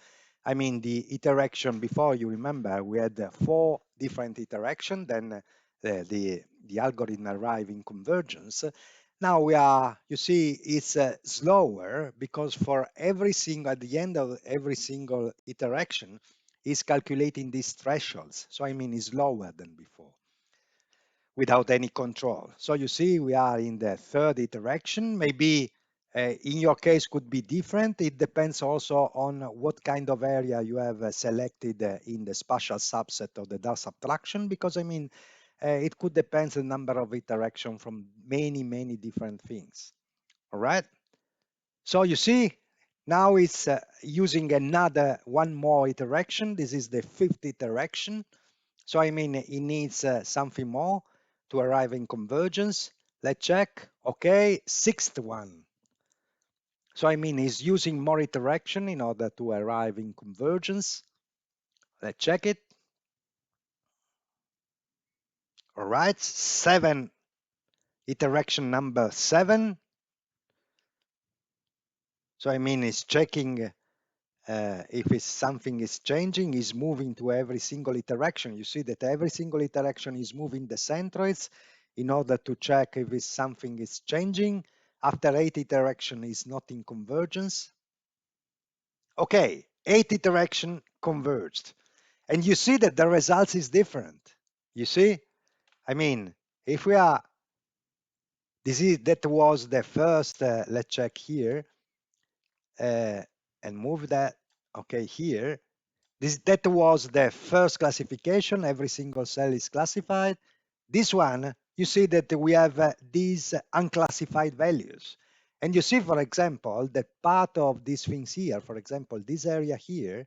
I mean, the iteration before, you remember, we had 4 different iterations, then the algorithm arrived in convergence. Now we are, you see, it's slower because for every single, at the end of every single iteration, is calculating these thresholds. So I mean, it's lower than before without any control. So you see, we are in the 3rd iteration. Maybe in your case could be different. It depends also on what kind of area you have selected in the spatial subset of the dark subtraction, because I mean, it could depend the number of iteration from many different things. All right. So you see, now it's using another one more iteration. This is the fifth iteration. So I mean, it needs something more to arrive in convergence. Let's check. Okay, sixth one. So I mean, it's using more iteration in order to arrive in convergence. Let's check it. All right, seven, iteration number 7. So I mean, it's checking if it's something is changing, is moving to every single iteration. You see that every single iteration is moving the centroids in order to check if it's something is changing. After 8 iteration is not in convergence. Okay, 8 iteration converged. And you see that the results is different. You see? I mean, if we are, that was the first, let's check here, and move that, okay, here. That was the first classification. Every single cell is classified. This one, you see that we have these unclassified values. And you see, for example, that part of these things here, for example, this area here,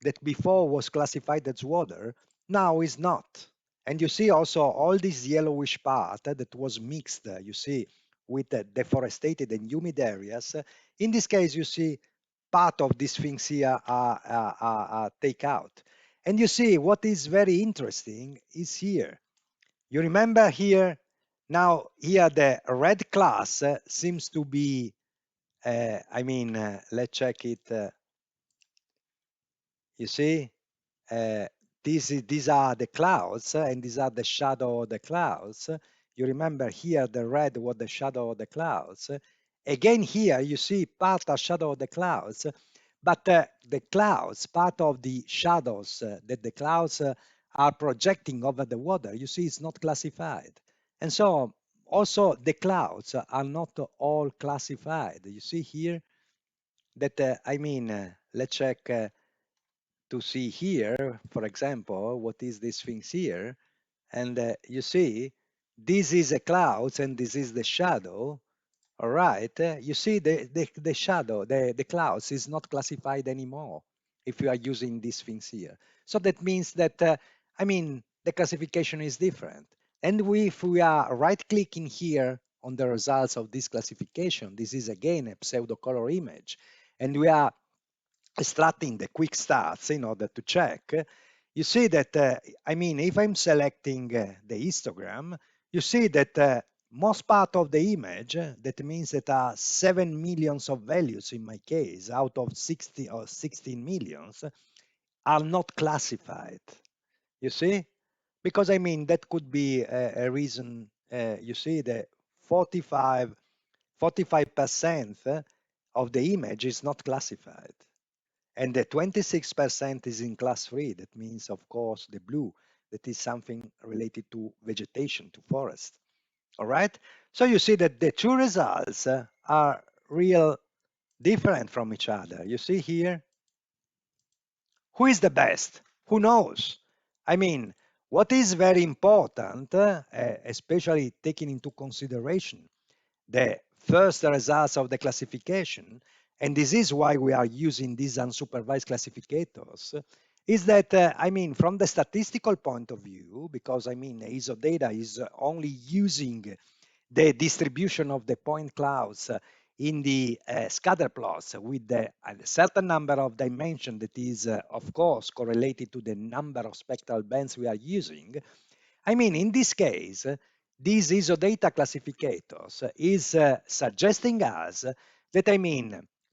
that before was classified as water, now is not. And you see also all this yellowish part that was mixed, you see, with the deforested and humid areas. In this case, you see part of these things here are take out. And you see what is very interesting is here. You remember here, now here the red class seems to be, let's check it. You see, uh, these are the clouds and these are the shadow of the clouds. You remember here the red was the shadow of the clouds. Again here you see part of shadow of the clouds, but the clouds, part of the shadows that the clouds are projecting over the water, you see it's not classified. And so also the clouds are not all classified. You see here that, let's check to see here, for example, what is these things here. And you see, this is a cloud and this is the shadow. All right, you see the shadow, the clouds is not classified anymore if you are using these things here. So that means that, the classification is different. And if we are right clicking here on the results of this classification, this is again a pseudo color image. And we are extracting the quick starts in order to check, you see that, if I'm selecting the histogram, you see that most part of the image, that means that are 7 millions of values in my case, out of 60 or 16 millions, are not classified. You see? Because that could be a reason, you see, that 45% of the image is not classified. And the 26% is in class 3. That means, of course, the blue. That is something related to vegetation, to forest. All right? So you see that the two results are real different from each other. You see here? Who is the best? Who knows? I mean, what is very important, especially taking into consideration the first results of the classification, and this is why we are using these unsupervised classificators, is that, from the statistical point of view, because, ISO data is only using the distribution of the point clouds in the scatter plots with a certain number of dimensions that is, of course, correlated to the number of spectral bands we are using. In this case, these ISO data classificators is suggesting us that,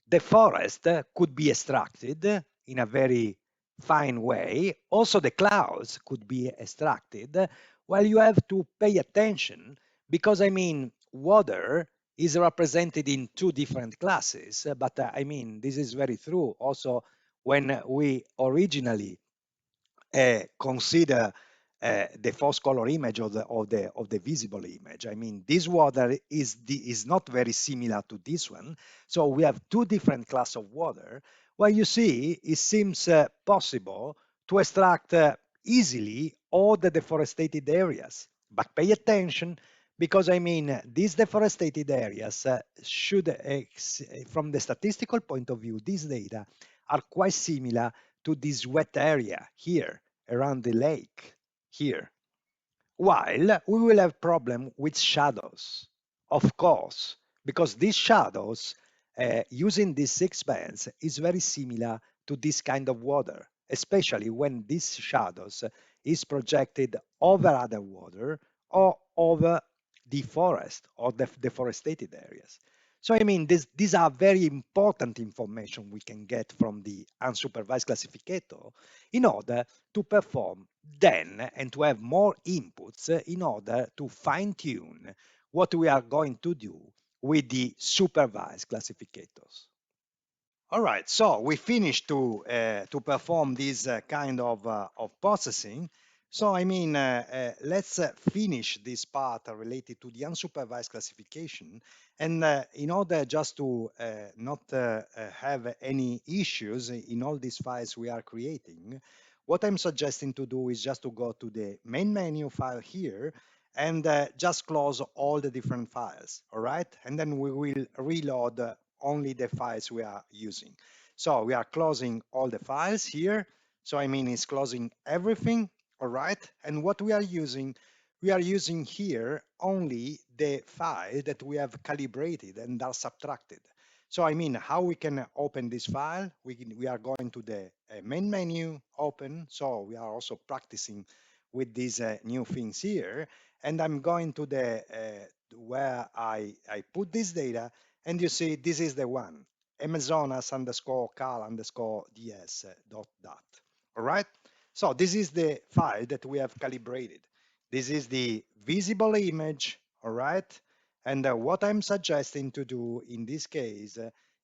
the forest could be extracted in a very fine way. Also, the clouds could be extracted. While you have to pay attention because, water is represented in two different classes. But, this is very true also when we originally consider the false color image of the visible image. This water is not very similar to this one. So we have two different class of water. Well, you see, it seems possible to extract easily all the deforested areas. But pay attention, Because I mean, these deforested areas should, from the statistical point of view, these data are quite similar to this wet area here around the lake here. While we will have problem with shadows, of course, because these shadows, using these six bands, is very similar to this kind of water, especially when these shadows is projected over other water or over the forest or the deforested areas. So I mean, these are very important information we can get from the unsupervised classificator in order to perform then and to have more inputs in order to fine tune what we are going to do with the supervised classificators. All right, so we finished to perform this kind of processing. So I mean, let's finish this part related to the unsupervised classification. And in order just to not have any issues in all these files we are creating, what I'm suggesting to do is just to go to the main menu file here and just close all the different files, all right? And then we will reload only the files we are using. So we are closing all the files here. So I mean, it's closing everything, all right? And what we are using here only the file that we have calibrated and are subtracted. So I mean, how we can open this file? We are going to the main menu, open. So we are also practicing with these new things here. And I'm going to the where I put this data, and you see this is the one, Amazonas underscore cal underscore ds dot dat. All right. So this is the file that we have calibrated. This is the visible image. All right. And what I'm suggesting to do in this case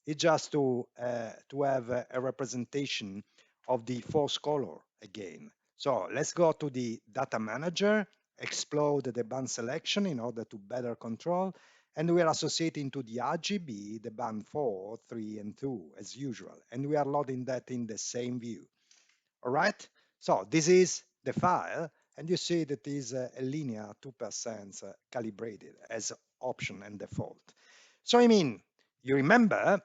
is just to have a representation of the false color again. So let's go to the data manager, explode the band selection in order to better control, and we are associating to the RGB the band 4, 3, and 2 as usual, and we are loading that in the same view. All right, so this is the file, and you see that is a linear 2% calibrated as option and default. So I mean, you remember,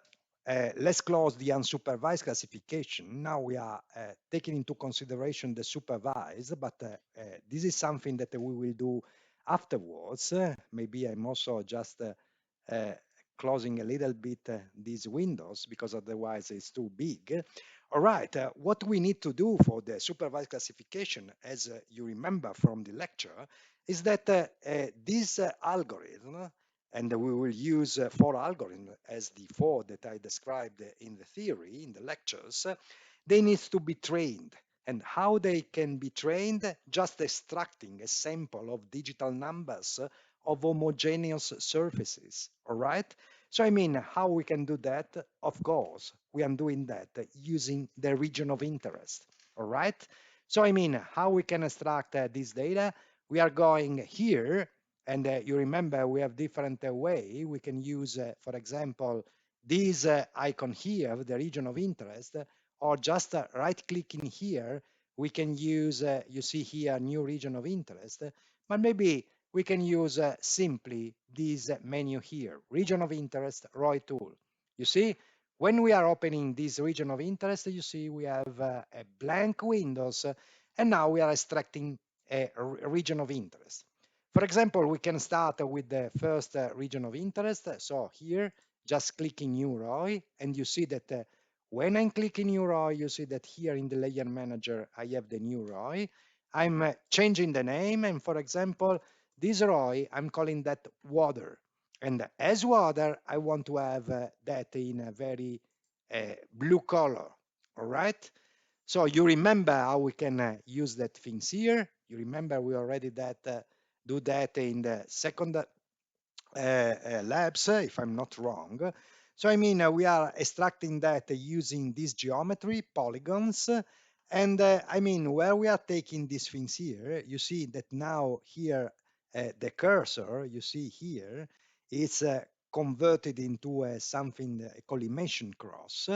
let's close the unsupervised classification. Now we are taking into consideration the supervised, but this is something that we will do afterwards. Maybe I'm also just uh, closing a little bit these windows because otherwise it's too big. All right, what we need to do for the supervised classification, as you remember from the lecture, is that this algorithm, and we will use 4 algorithms as the 4 that I described in the theory, in the lectures, they need to be trained. And how they can be trained? Just extracting a sample of digital numbers of homogeneous surfaces, all right? So I mean, how we can do that? Of course, we are doing that using the region of interest, all right? So I mean, how we can extract this data? We are going here, and you remember we have different way. We can use, for example, this icon here, the region of interest, or just right-clicking here. We can use, you see here, new region of interest, but maybe we can use simply this menu here, region of interest, ROI tool. You see, when we are opening this region of interest, you see we have a blank windows, and now we are extracting a region of interest. For example, we can start with the first region of interest. So here, just clicking new ROI, and you see that when I'm clicking new ROI, you see that here in the layer manager, I have the new ROI. I'm changing the name, and for example, this ROI, I'm calling that water. And as water, I want to have that in a very blue color, all right? So you remember how we can use that things here. You remember we already do that in the second labs, if I'm not wrong. So I mean, we are extracting that using this geometry, polygons, and I mean, where we are taking these things here, you see that now here, the cursor, you see here, is converted into something, a collimation cross.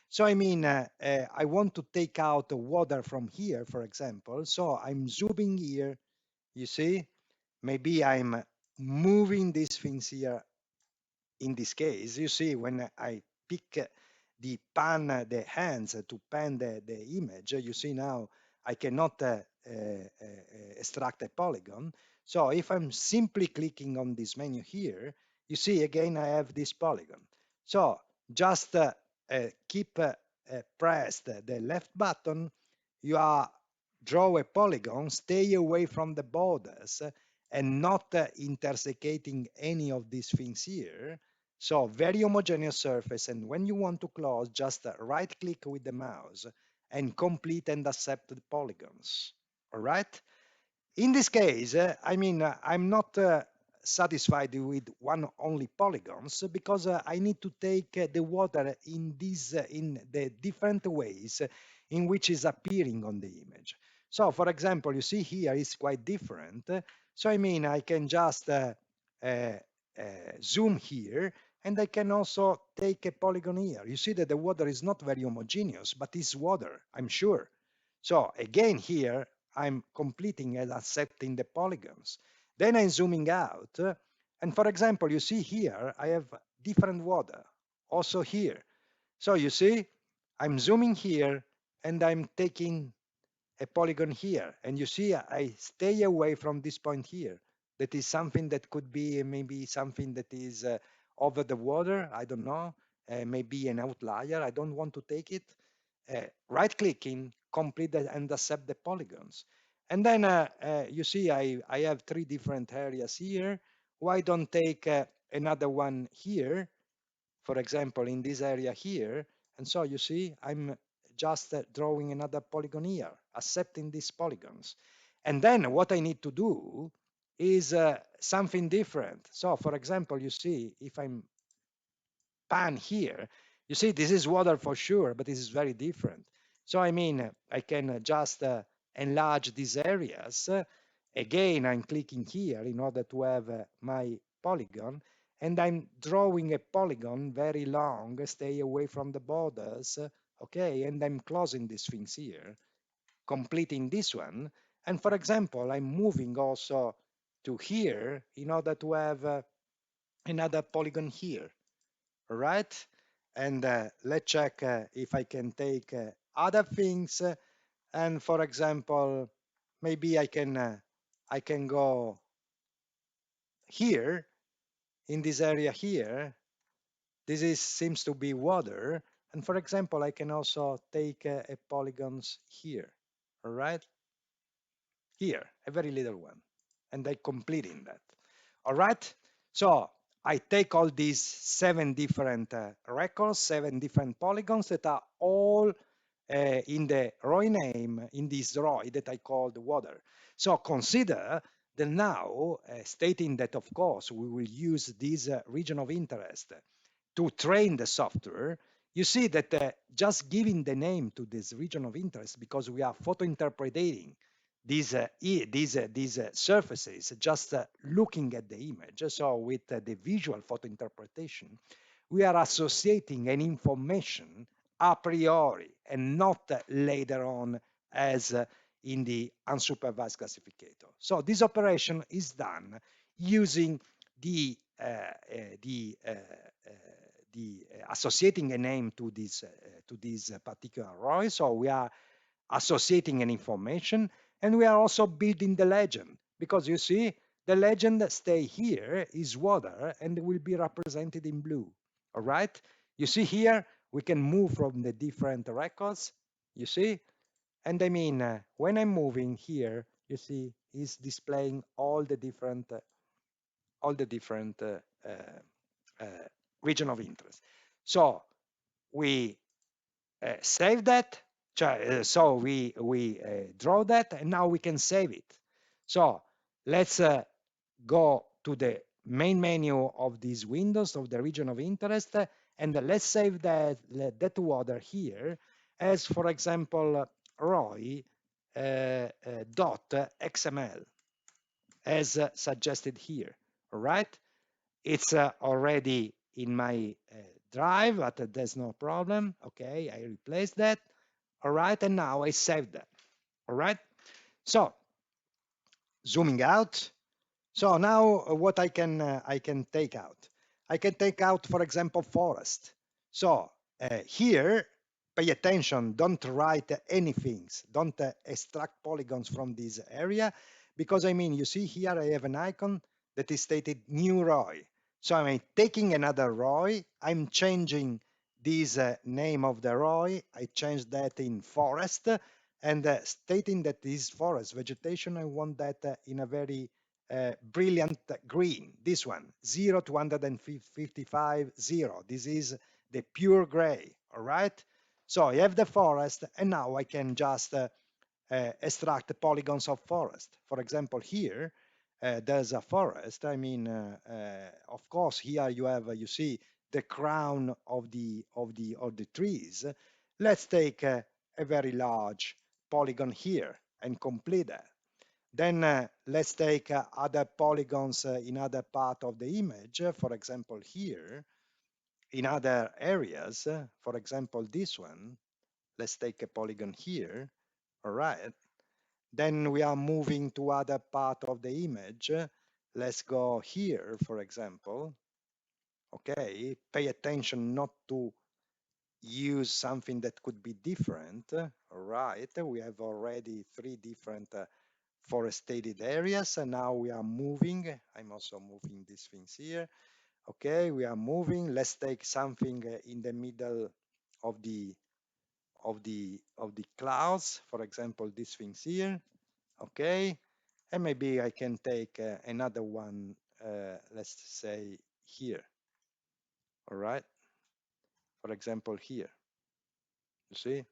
So I mean, I want to take out the water from here, for example, so I'm zooming here, you see, maybe I'm moving these things here. In this case, you see, when I pick the hands to pan the image, you see now I cannot extract a polygon. So if I'm simply clicking on this menu here, you see again I have this polygon. So just keep pressed the left button, you are draw a polygon, stay away from the borders and not intersecating any of these things here. So very homogeneous surface, and when you want to close, just right click with the mouse and complete and accept the polygons. All right. In this case, I'm not satisfied with one only polygons because I need to take the water in in the different ways in which is appearing on the image. So, for example, you see here is quite different. So, I can just uh, zoom here, and I can also take a polygon here. You see that the water is not very homogeneous, but it's water, I'm sure. So again here, I'm completing and accepting the polygons. Then I'm zooming out. And for example, you see here, I have different water also here. So you see, I'm zooming here and I'm taking a polygon here. And you see, I stay away from this point here. That is something that could be maybe something that is over the water. I don't know. Maybe an outlier. I don't want to take it. Right clicking, complete and accept the polygons. And then you see, I have three different areas here. Why don't take another one here? For example, in this area here. And so you see, I'm just drawing another polygon here, accepting these polygons. And then what I need to do is something different. So for example, you see, if I'm pan here, you see, this is water for sure, but this is very different. So I can just enlarge these areas. Again, I'm clicking here in order to have my polygon, and I'm drawing a polygon very long, stay away from the borders, okay, and I'm closing these things here, completing this one. And for example, I'm moving also to here in order to have another polygon here, all right? And let's check if I can take other things. And for example, maybe I can go here in this area here. This is seems to be water. And for example, I can also take a polygons here. All right, here, a very little one, and I completing that. All right, so I take all these 7 different records, 7 different polygons that are all in the ROI name, in this ROI that I called water. So consider that now, stating that of course we will use this region of interest to train the software, you see that just giving the name to this region of interest, because we are photo interpreting these surfaces, just looking at the image. So with the visual photo interpretation, we are associating an information a priori and not later on as in the unsupervised classificator. So this operation is done using the associating a name to this particular ROI. So we are associating an information, and we are also building the legend, because you see the legend stay here is water and will be represented in blue. All right, you see here we can move from the different records, you see, and when I'm moving here, you see is displaying all the different region of interest. So we save that. So we draw that, and now we can save it. So let's go to the main menu of these windows of the region of interest, and let's save that water here as, for example, ROI dot XML, as suggested here. All right, it's already in my drive, but there's no problem. Okay, I replaced that. All right, and now I save that. All right, so zooming out, So now what I can take out? I can take out, for example, forest. So here, pay attention, don't write anything, don't extract polygons from this area, because I mean, you see here I have an icon that is stated new ROI. So I'm taking another ROI, I'm changing this name of the ROI, I changed that in forest, and stating that this forest vegetation, I want that in a very brilliant green. This one, 0 to 155, 0. This is the pure gray, all right? So I have the forest, and now I can just extract the polygons of forest. For example, here, there's a forest. I mean, of course, here you have, you see the crown of the trees. Let's take a very large polygon here and complete that. Then let's take other polygons in other part of the image. For example, here, in other areas, for example, this one, let's take a polygon here, all right? Then we are moving to other part of the image. Let's go here, for example, okay? Pay attention not to use something that could be different, all right? We have already three different forested areas, and now we are moving. I'm also moving these things here. Okay, we are moving. Let's take something in the middle of the clouds, for example, these things here. Okay, and maybe I can take another one, let's say here. All right, for example, here. You see?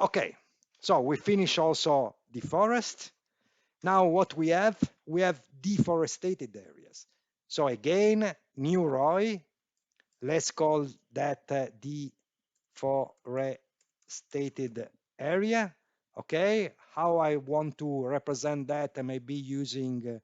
Okay, so we finish also the forest. Now what we have deforested areas. So again, new ROI, let's call that deforested area. Okay, how I want to represent that, maybe using,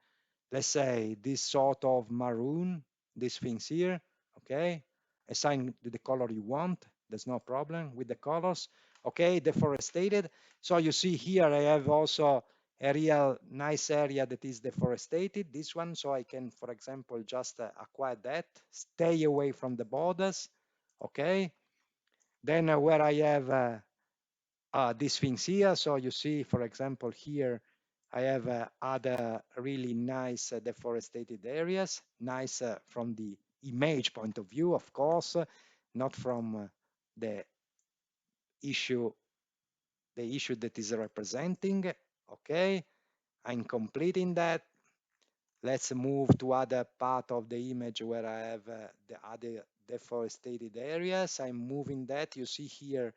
let's say, this sort of maroon, these things here. Okay, assign the color you want. There's no problem with the colors. Okay, deforested. So you see here I have also a real nice area that is deforested, this one. So I can, for example, just acquire that, stay away from the borders. Okay, then where I have these things here. So you see, for example, here I have other really nice deforested areas, nice from the image point of view, of course, not from the issue, the issue that is representing. Okay, I'm completing that. Let's move to other part of the image where I have the other deforested areas. I'm moving that. You see here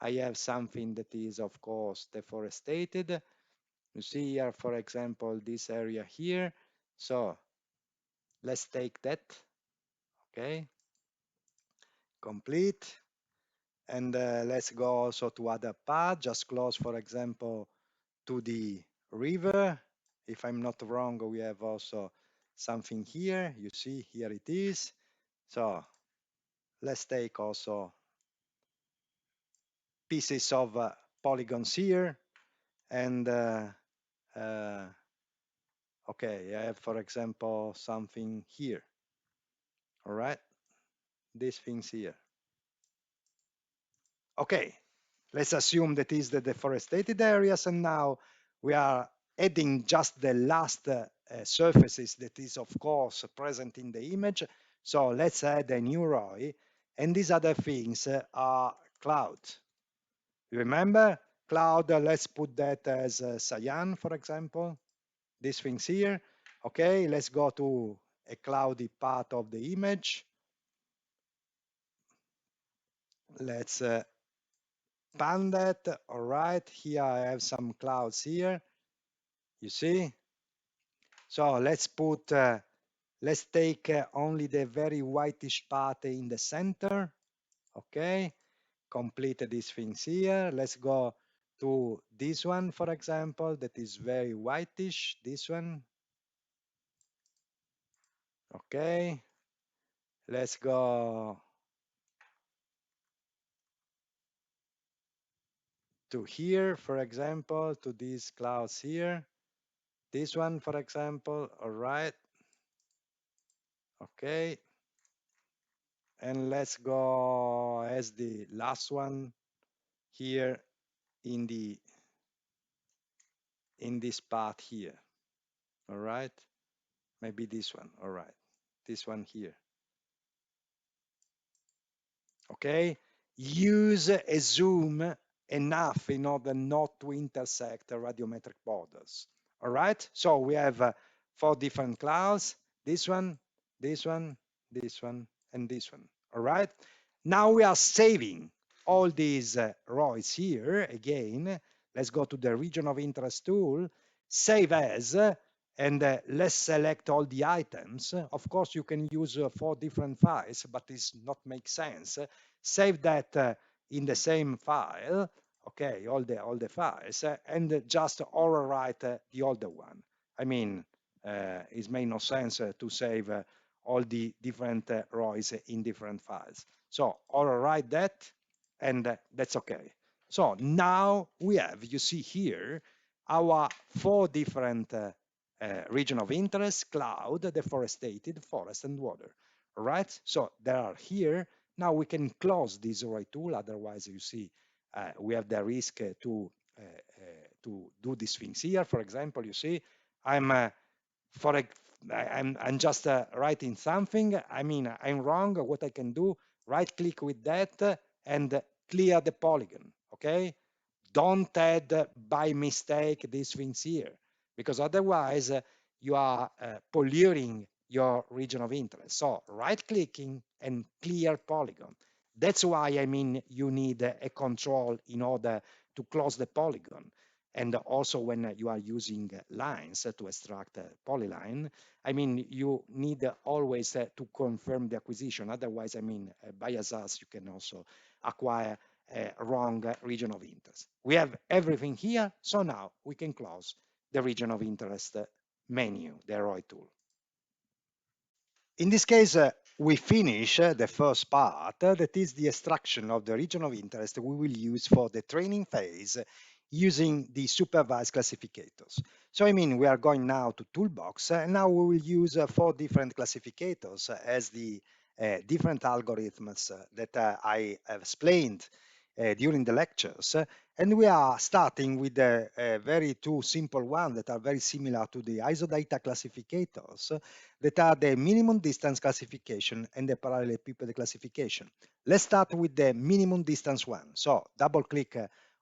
I have something that is, of course, deforested. You see here, for example, this area here. So let's take that. Okay, complete. And let's go also to other part, just close, for example, to the river. If I'm not wrong, we have also something here. You see, here it is. So let's take also pieces of polygons here. And uh, okay, I have, for example, something here. All right, these things here. Okay, let's assume that is the deforested areas, and now we are adding just the last surfaces that is, of course, present in the image. So let's add a new ROI, and these other things are clouds. Remember, cloud, let's put that as cyan, for example, these things here. Okay, let's go to a cloudy part of the image. Let's pan that. All right, here I have some clouds here, you see. So let's take only the very whitish part in the center. Okay, complete these things here. Let's go to this one, for example, that is very whitish, this one. Okay, let's go to here, for example, to these clouds here. this one, for example. All right. Okay. And let's go as the last one here in the in this part here. All right. Maybe this one. All right. This one here. Okay. Use a zoom enough in order not to intersect the radiometric borders. All right. So we have 4 different clouds. This one, this one, this one, and this one. All right. Now we are saving all these rows here again. Let's go to the region of interest tool, save as, and let's select all the items. Of course, you can use 4 different files, but it's not make sense. Save that in the same file, okay, all the files, and just overwrite the older one. I mean, it makes no sense to save all the different rows in different files. So overwrite that, and that's okay. So now we have, you see here, our 4 different region of interest: cloud, deforested, forest, and water. All right, so they are here. Now we can close this array tool, otherwise you see we have the risk to do these things here. For example, you see I'm for a, I'm just writing something. I mean, I'm wrong. What I can do, right click with that and clear the polygon. Okay, don't add by mistake these things here, because otherwise you are polluting your region of interest. So right clicking and clear polygon. That's why, I mean, you need a control in order to close the polygon. And also when you are using lines to extract a polyline, I mean, you need always to confirm the acquisition. Otherwise, I mean, by as you can also acquire wrong region of interest. We have everything here, so now we can close the region of interest menu, the arrow tool. In this case, we finish the first part, that is the extraction of the region of interest we will use for the training phase using the supervised classificators. So, I mean, we are going now to Toolbox, and now we will use 4 different classificators as the different algorithms that I have explained during the lectures. And we are starting with a very 2 simple ones that are very similar to the isodata classificators, that are the minimum distance classification and the parallelepiped classification. Let's start with the minimum distance one. So double click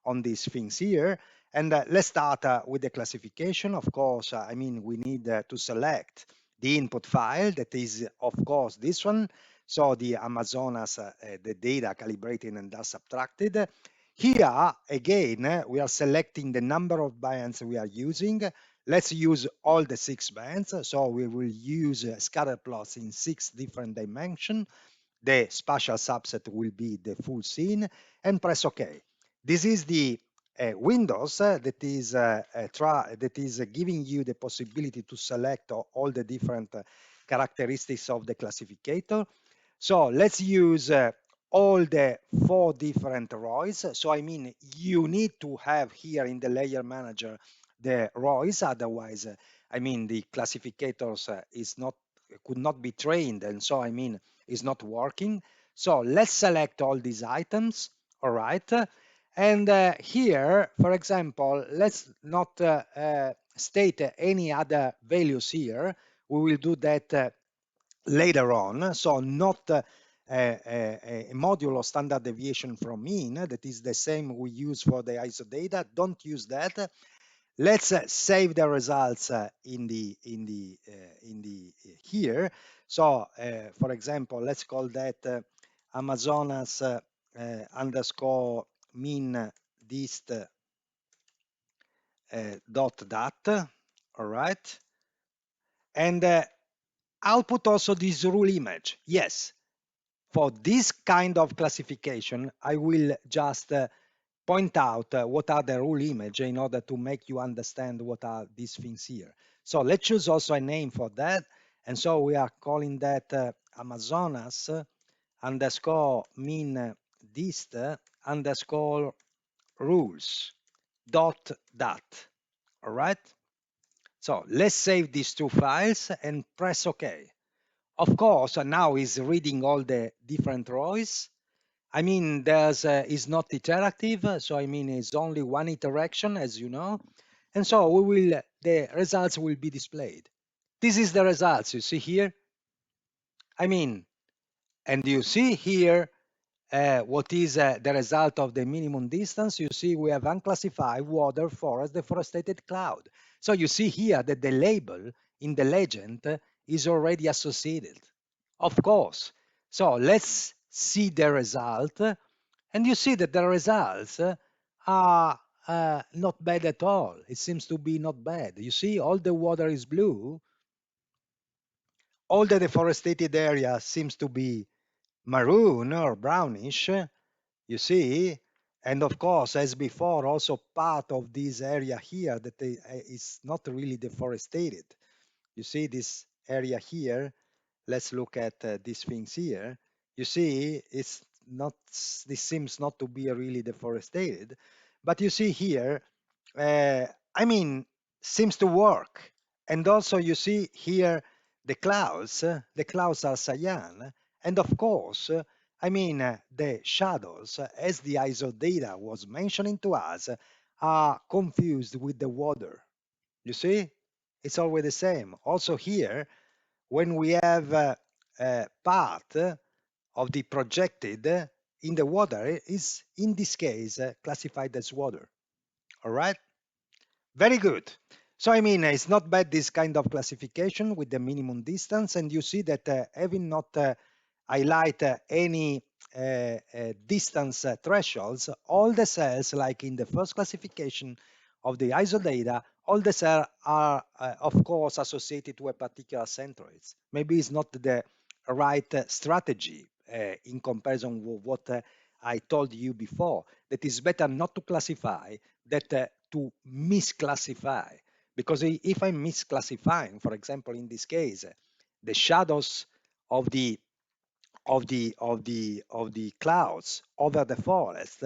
on these things here, and let's start with the classification. Of course, I mean, we need to select the input file, that is, of course, this one. So the Amazonas, the data calibrated and thus subtracted. Here, again, we are selecting the number of bands we are using. Let's use all the 6 bands. So we will use scatter plots in 6 different dimensions. The spatial subset will be the full scene, and press OK. This is the Windows that is giving you the possibility to select all the different characteristics of the classificator. So let's use all the 4 different rows. So I mean, you need to have here in the layer manager the rows, otherwise, I mean, the classificators could not be trained, and so I mean, is not working. So let's select all these items. All right. And here, for example, let's not state any other values here. We will do that later on. So not a modulo standard deviation from mean, that is the same we use for the ISO data. Don't use that. Let's save the results in the here. So for example, let's call that Amazonas underscore mean dist dot dat. All right, and output also this rule image. Yes, for this kind of classification, I will just point out what are the rule image in order to make you understand what are these things here. So let's choose also a name for that. And so we are calling that Amazonas underscore mean dist underscore rules dot dat. All right. So let's save these two files and press OK. Of course, now it's reading all the different rows. I mean, is not iterative, so I mean, it's only one iteration, as you know. And so the results will be displayed. This is the results you see here. I mean, and you see here what is the result of the minimum distance. You see we have unclassified, water, forest, deforested, cloud. So you see here that the label in the legend is already associated, of course. So let's see the result. And you see that the results are not bad at all. It seems to be not bad. You see, all the water is blue. All the deforested area seems to be maroon or brownish, you see. And of course, as before, also part of this area here that is not really deforested. You see this area here. Let's look at these things here. You see, it's not, this seems not to be really deforested, but you see here, I mean, seems to work. And also you see here the clouds are cyan. And of course, I mean, the shadows, as the ISO data was mentioning to us, are confused with the water. You see, it's always the same. Also here, when we have part of the projected in the water is in this case classified as water. All right, very good. So I mean, it's not bad, this kind of classification with the minimum distance, and you see that having not highlight any distance thresholds, all the cells, like in the first classification of the ISO data, all the cells are, of course, associated to a particular centroids. Maybe it's not the right strategy in comparison with what I told you before, that it's better not to classify that to misclassify. Because if I'm misclassifying, for example, in this case, the shadows of the clouds over the forest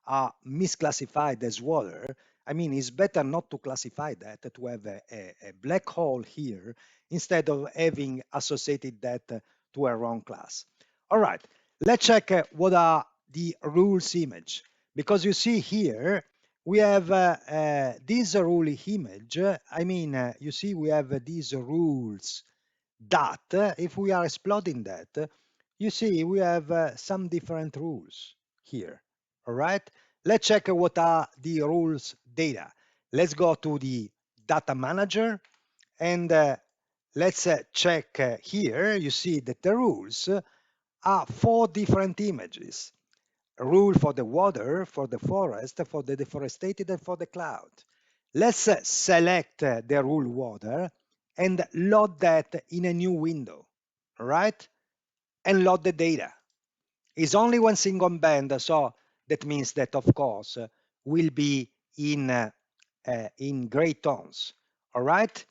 are misclassified as water, I mean, it's better not to classify that, to have a black hole here instead of having associated that to a wrong class. All right, let's check what are the rules image. Because you see here, we have this rule image. I mean, you see, we have these rules that if we are exploding that, you see we have some different rules here. All right, let's check what are the rules data. Let's go to the data manager and let's check here. You see that the rules are 4 different images: rule for the water, for the forest, for the deforested, and for the cloud. Let's select the rule water and load that in a new window, all right? And load the data. It's only one single band, so that means that, of course, will be in gray tones, all right?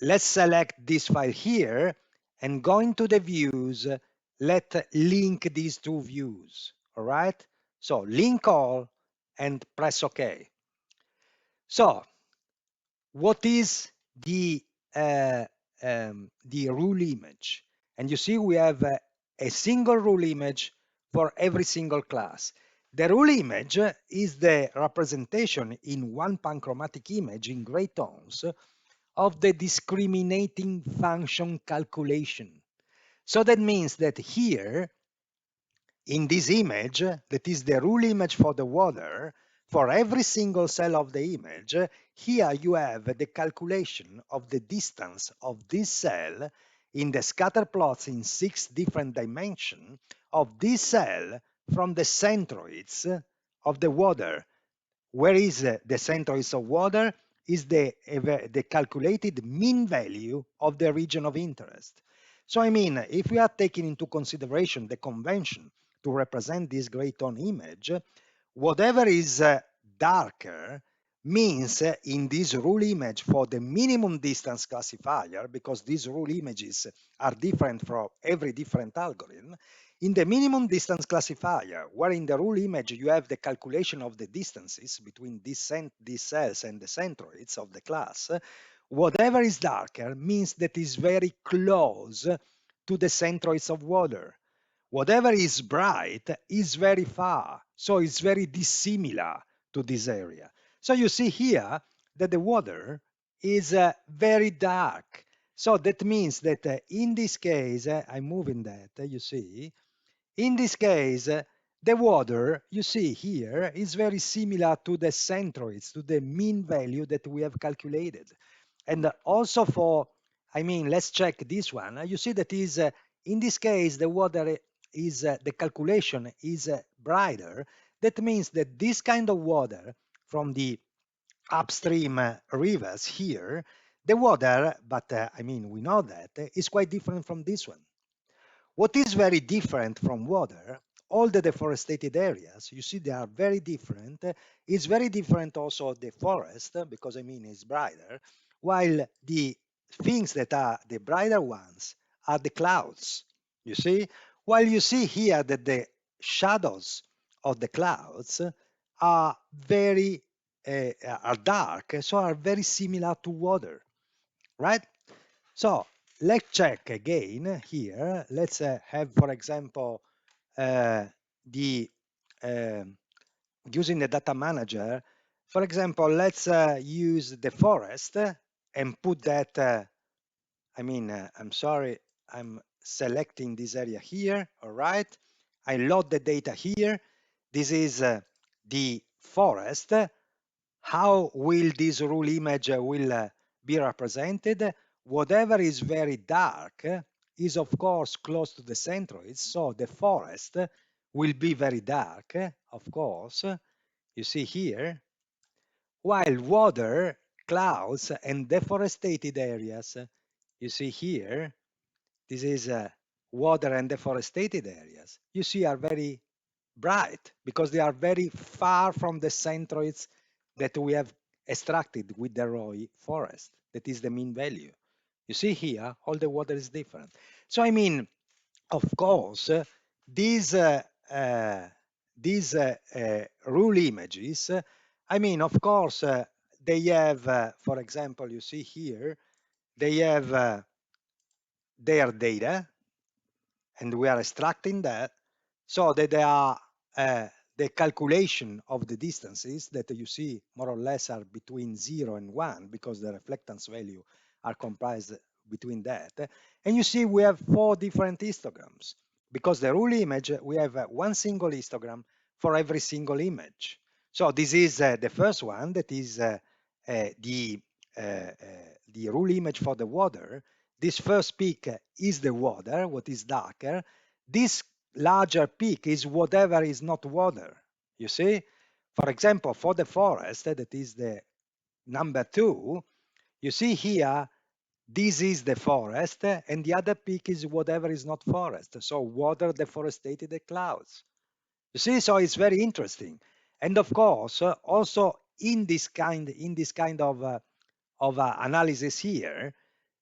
Let's select this file here and go into the views. Let's link these two views, all right? So link all and press OK. So what is uh, the rule image? And you see we have a single rule image for every single class. The rule image is the representation in one panchromatic image in gray tones of the discriminating function calculation. So that means that here, in this image, that is the rule image for the water, for every single cell of the image, here you have the calculation of the distance of this cell in the scatter plots in 6 different dimensions of this cell from the centroids of the water. Where is the centroids of water? Is the calculated mean value of the region of interest. So I mean, if we are taking into consideration the convention to represent this gray tone image, whatever is darker means in this rule image for the minimum distance classifier, because these rule images are different for every different algorithm. In the minimum distance classifier, where in the rule image you have the calculation of the distances between these cells and the centroids of the class, Whatever is darker means that is very close to the centroids of water. Whatever is bright is very far, so it's very dissimilar to this area. So you see here that the water is very dark. So that means that in this case, I'm moving that, you see, in this case, the water you see here is very similar to the centroids, to the mean value that we have calculated. And also for, I mean, let's check this one. You see that is, in this case, the water is, the calculation is brighter. That means that this kind of water from the upstream rivers here, the water, but I mean, we know that, is quite different from this one. What is very different from water, all the deforested areas, you see they are very different. It's very different also the forest, because I mean it's brighter, while the things that are the brighter ones are the clouds, you see? While you see here that the shadows of the clouds are very, are dark, so are very similar to water, right? So let's check again here. Let's have, for example, the um using the data manager. For example, let's use the forest and put that. I mean, I'm sorry, I'm selecting this area here. All right, I load the data here. This is the forest. How will this rule image will be represented? Whatever is very dark is of course close to the centroids, so the forest will be very dark, of course, you see here, while water, clouds, and deforested areas, you see here, this is water and deforested areas, you see are very bright because they are very far from the centroids that we have extracted with the raw forest. That is the mean value. You see here, all the water is different. So I mean, of course, these uh, rule images, I mean, of course, they have, for example, you see here, they have their data, and we are extracting that so that they are the calculation of the distances that you see more or less are between 0 and 1 because the reflectance value are comprised between that. And you see we have 4 different histograms because the rule image, we have one single histogram for every single image. So this is the first one, that is uh, uh, the rule image for the water. This first peak is the water, what is darker. This larger peak is whatever is not water, you see? For example, for the forest, that is the number 2, you see here, this is the forest, and the other peak is whatever is not forest. So water, deforested, clouds. You see, so it's very interesting. And of course, also in this kind of analysis here,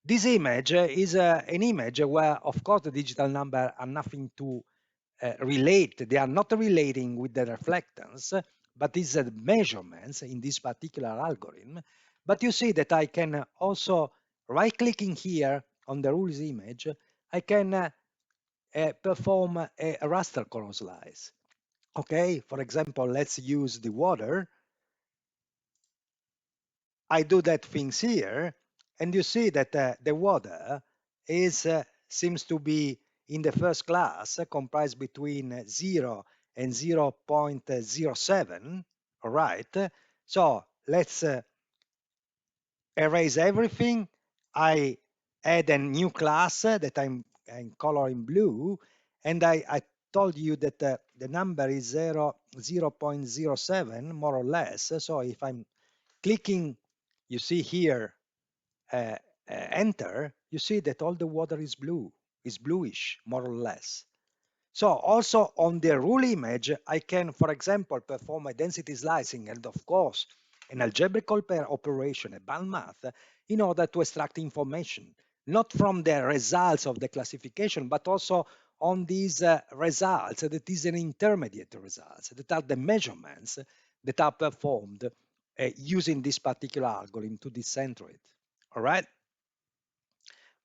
this image is an image where, of course, the digital number are nothing to relate. They are not relating with the reflectance, but it's the measurements in this particular algorithm. But you see that I can also, right-clicking here on the rules image, I can perform a raster color slice. Okay, for example, let's use the water. I do that things here, and you see that the water is seems to be in the first class, comprised between 0 and 0.07. All right. So let's erase everything. I add a new class that I'm coloring blue, and I told you that the number is 0.07 more or less. So if I'm clicking, you see here, enter, you see that all the water is bluish, more or less. So also on the rule image, I can, for example, perform a density slicing and, of course, an algebraical pair operation, a band math, in order to extract information, not from the results of the classification, but also on these results that is an intermediate results, that are the measurements that are performed using this particular algorithm to this centroid. All right,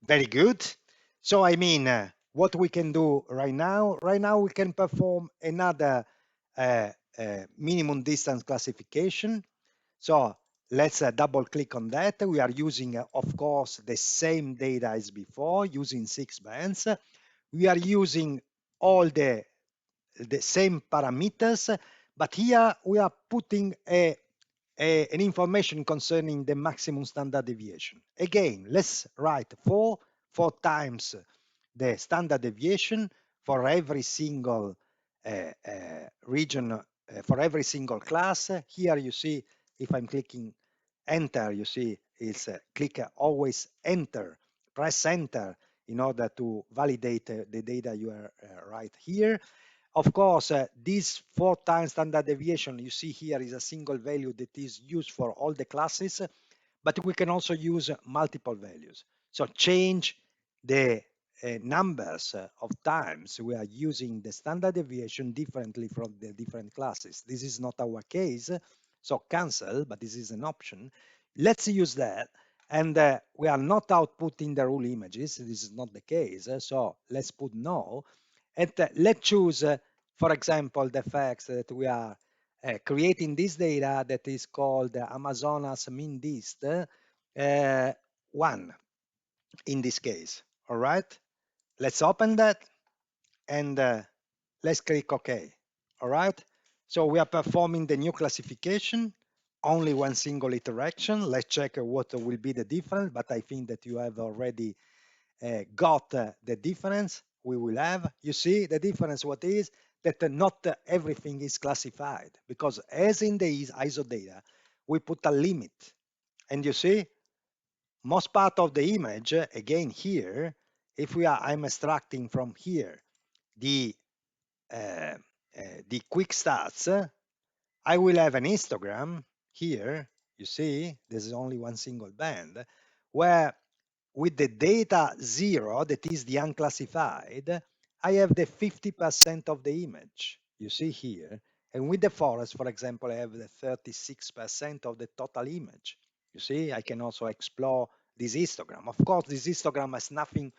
very good. So I mean, what we can do right now we can perform another minimum distance classification. So let's double click on that. We are using, of course, the same data as before, using 6 bands. We are using all the same parameters, but here we are putting an information concerning the maximum standard deviation. Again, let's write four times the standard deviation for every single region, for every single class. Here you see, if I'm clicking enter, you see it's click always enter, press enter in order to validate the data you are right here. Of course, this 4 times standard deviation you see here is a single value that is used for all the classes, but we can also use multiple values. So change the numbers of times we are using the standard deviation differently from the different classes. This is not our case, so cancel, but this is an option. Let's use that. And we are not outputting the rule images. This is not the case. So let's put no. And let's choose, for example, the fact that we are creating this data that is called Amazonas mean dist 1 in this case. All right, let's open that and let's click OK. All right, so we are performing the new classification, only one single iteration. Let's check what will be the difference, but I think that you have already got the difference we will have. You see the difference, what is that not everything is classified, because as in the ISO data, we put a limit. And you see, most part of the image, again here, if I'm extracting from here the uh, the quick stats, I will have an histogram here. You see, there's only one single band where with the data 0, that is the unclassified, I have the 50% of the image, you see here. And with the forest, for example, I have the 36% of the total image. You see, I can also explore this histogram. Of course, this histogram has nothing,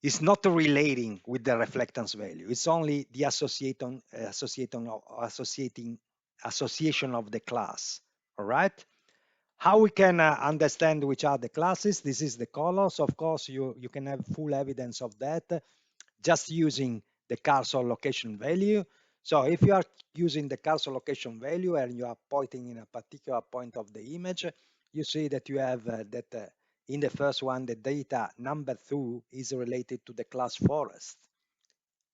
it's not relating with the reflectance value. It's only the association of the class, all right? How we can understand which are the classes? This is the colors. Of course, you can have full evidence of that just using the cursor location value. So if you are using the cursor location value and you are pointing in a particular point of the image, you see that you have in the first one, the data number 2 is related to the class forest.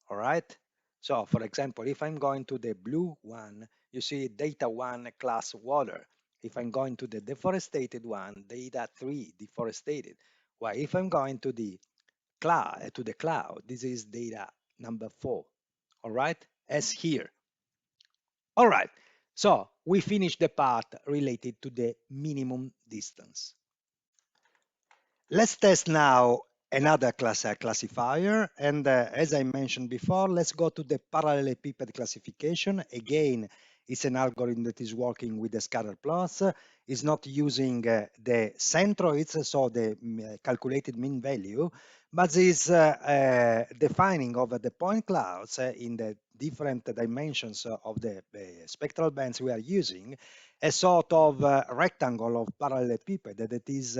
All right. So for example, if I'm going to the blue one, you see data 1 class water. If I'm going to the deforested one, data 3 deforested. Well, if I'm going to the cloud, this is data number 4. All right, as here. All right. So we finished the part related to the minimum distance. Let's test now another classifier. And as I mentioned before, let's go to the parallelepiped classification. Again, it's an algorithm that is working with the scatter plots. It's not using the centroids, so the calculated mean value, but is defining over the point clouds in the different dimensions of the spectral bands we are using, a sort of rectangle of parallelepiped that is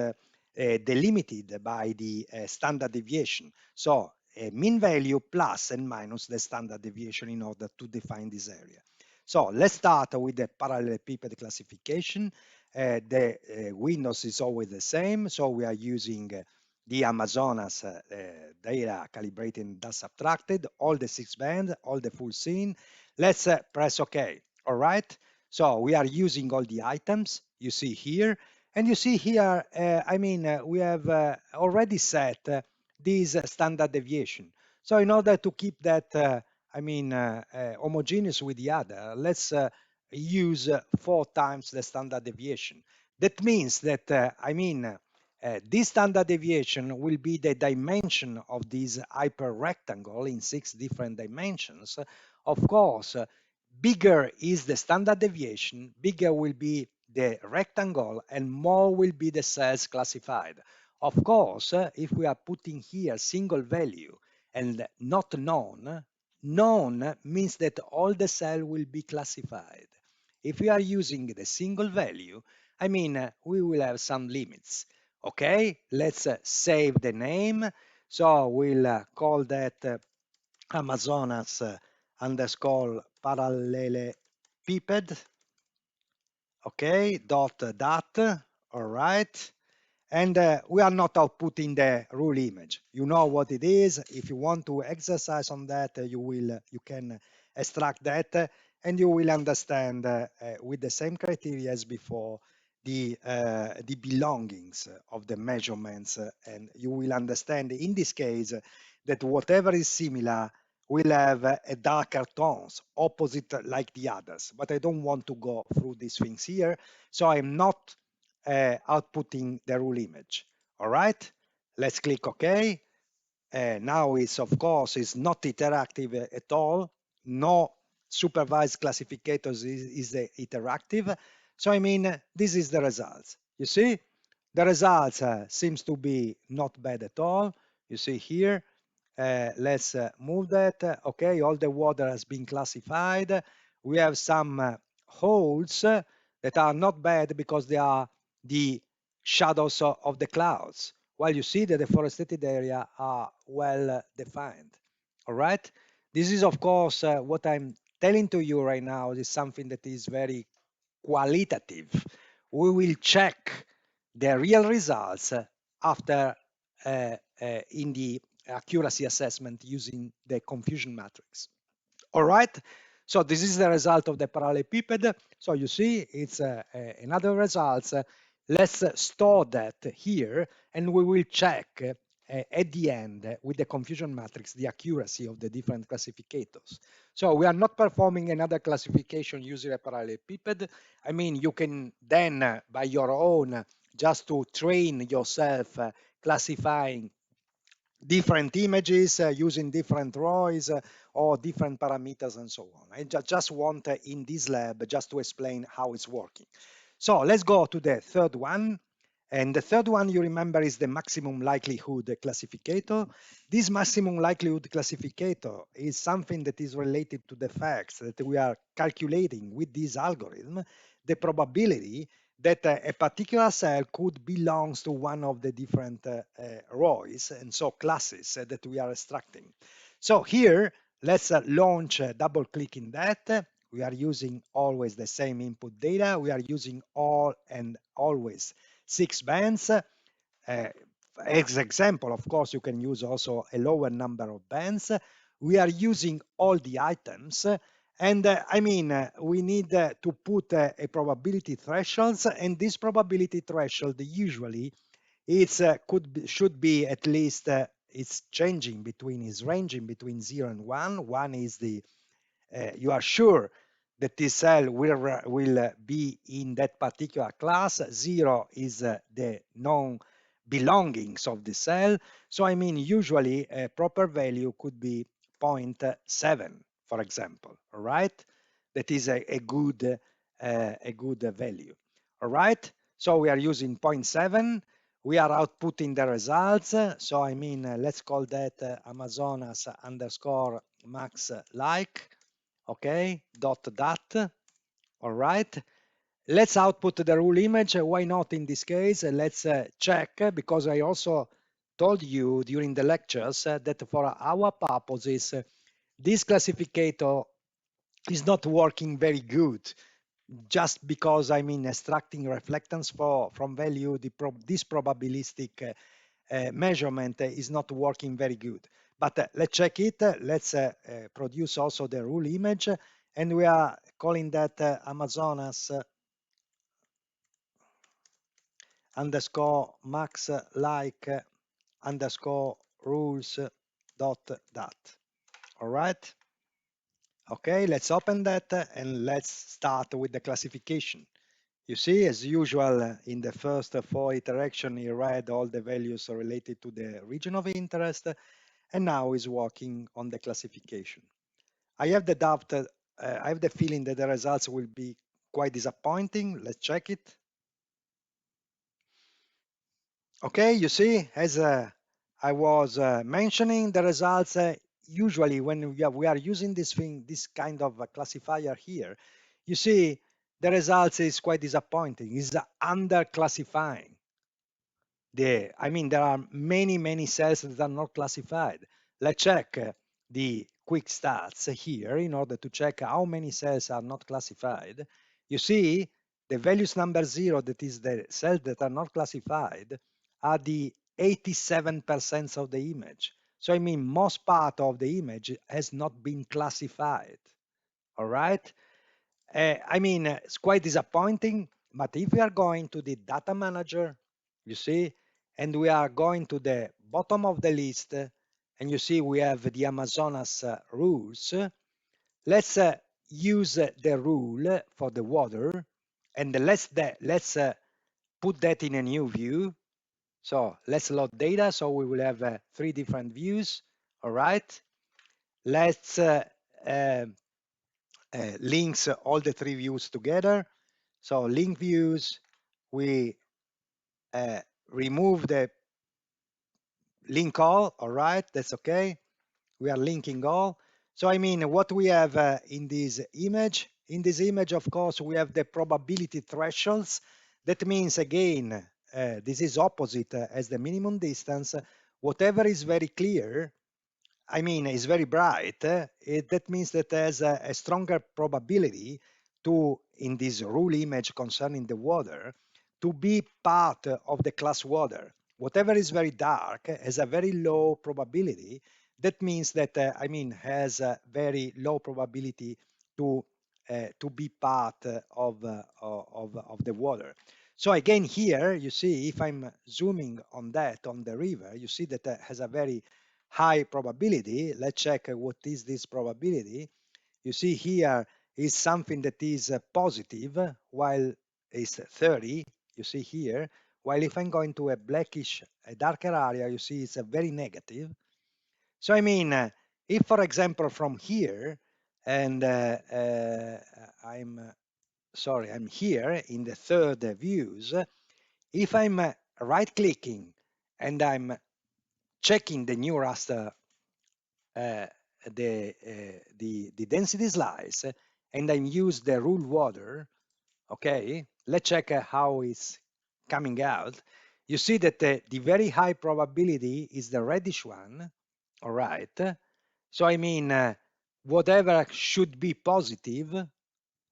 delimited by the standard deviation. So mean value plus and minus the standard deviation in order to define this area. So let's start with the parallelepiped classification. The windows is always the same. So we are using the Amazonas data calibrated and dust subtracted, all the 6 bands, all the full scene. Let's press OK. All right. So we are using all the items you see here. And you see here, we have already set this standard deviation. So in order to keep that, homogeneous with the other, let's use 4 times the standard deviation. That means that, this standard deviation will be the dimension of this hyper rectangle in 6 different dimensions. Of course, bigger is the standard deviation, bigger will be the rectangle and more will be the cells classified. Of course, if we are putting here single value and not known, known means that all the cell will be classified. If we are using the single value, I mean, we will have some limits. Okay, let's save the name. So we'll call that Amazonas underscore parallelepiped. Okay, dot, all right. And we are not outputting the rule image. You know what it is. If you want to exercise on that, you can extract that and you will understand with the same criteria as before the belongings of the measurements, and you will understand in this case that whatever is similar will have a darker tones, opposite like the others. But I don't want to go through these things here, so I'm not outputting the rule image. All right, let's click OK. Now it's, of course, it's not interactive at all. No supervised classificators is interactive. So I mean, this is the results. You see, the results seems to be not bad at all. You see here, let's move that. Okay, all the water has been classified. We have some holes that are not bad because they are the shadows of the clouds, while you see that the forested area are well defined. All right. This is, of course, what I'm telling to you right now is something that is very qualitative. We will check the real results after in the accuracy assessment using the confusion matrix. All right. So this is the result of the parallelepiped. So you see, it's another result. Let's store that here, and we will check at the end with the confusion matrix the accuracy of the different classificators. So we are not performing another classification using a parallelepiped. I mean, you can then, by your own, just to train yourself classifying different images using different ROIs or different parameters and so on. I just want in this lab just to explain how it's working. So let's go to the third one. And the third one, you remember, is the maximum likelihood classificator. This maximum likelihood classificator is something that is related to the facts that we are calculating with this algorithm, the probability that a particular cell could belongs to one of the different rows and so classes that we are extracting. So here, let's launch double click in that. We are using always the same input data. We are using all and always 6 bands. As example, of course, you can use also a lower number of bands. We are using all the items. And I mean, we need to put a probability thresholds, and this probability threshold usually it's should be at least it's changing between is ranging between 0 and 1. 1 is the you are sure that this cell will be in that particular class. 0 is the known belongings of the cell. So I mean, usually a proper value could be zero 0.7, for example. All right, that is a good value. All right, so we are using 0.7. We are outputting the results. So I mean, let's call that Amazonas underscore max like. Okay, dot. All right. Let's output the rule image. Why not in this case? Let's check, because I also told you during the lectures that for our purposes, this classificator is not working very good, just because I mean extracting reflectance from value, this probabilistic measurement is not working very good. But let's check it. Let's produce also the rule image, and we are calling that Amazonas underscore max like underscore rules dot. All right. Okay, let's open that and let's start with the classification. You see, as usual, in the first 4 iterations, he read all the values related to the region of interest, and now is working on the classification. I have the doubt, I have the feeling that the results will be quite disappointing. Let's check it. Okay, you see, as I was mentioning, the results usually when we are using this thing, this kind of classifier here, you see the results is quite disappointing. It's under classifying. I mean, there are many cells that are not classified. Let's check the quick stats here in order to check how many cells are not classified. You see, the values number 0, that is the cells that are not classified, are the 87% of the image. So I mean, most part of the image has not been classified. All right. I mean, it's quite disappointing, but if we are going to the data manager, you see, and we are going to the bottom of the list, and you see we have the Amazonas rules, let's use the rule for the water, and let's put that in a new view. So let's load data, so we will have 3 different views, all right? Let's links all the 3 views together. So link views, we remove the link all right, that's okay. We are linking all. So I mean, what we have in this image, of course, we have the probability thresholds. That means, again, this is opposite as the minimum distance. Whatever is very clear, I mean, is very bright, that means that there's a stronger probability to, in this rule image concerning the water, to be part of the class water. Whatever is very dark has a very low probability. That means that, I mean, has a very low probability to be part of the water. So again, here you see, if I'm zooming on that, on the river, you see that has a very high probability. Let's check what is this probability. You see here is something that is positive, while it's 30, you see here. While if I'm going to a blackish, a darker area, you see it's a very negative. So I mean, if for example from here, and I'm here in the third views, if I'm right clicking and I'm checking the new raster, uh, the density slice, and I use the rule water, okay, let's check how it's coming out. You see that the very high probability is the reddish one, all right? So I mean, whatever should be positive,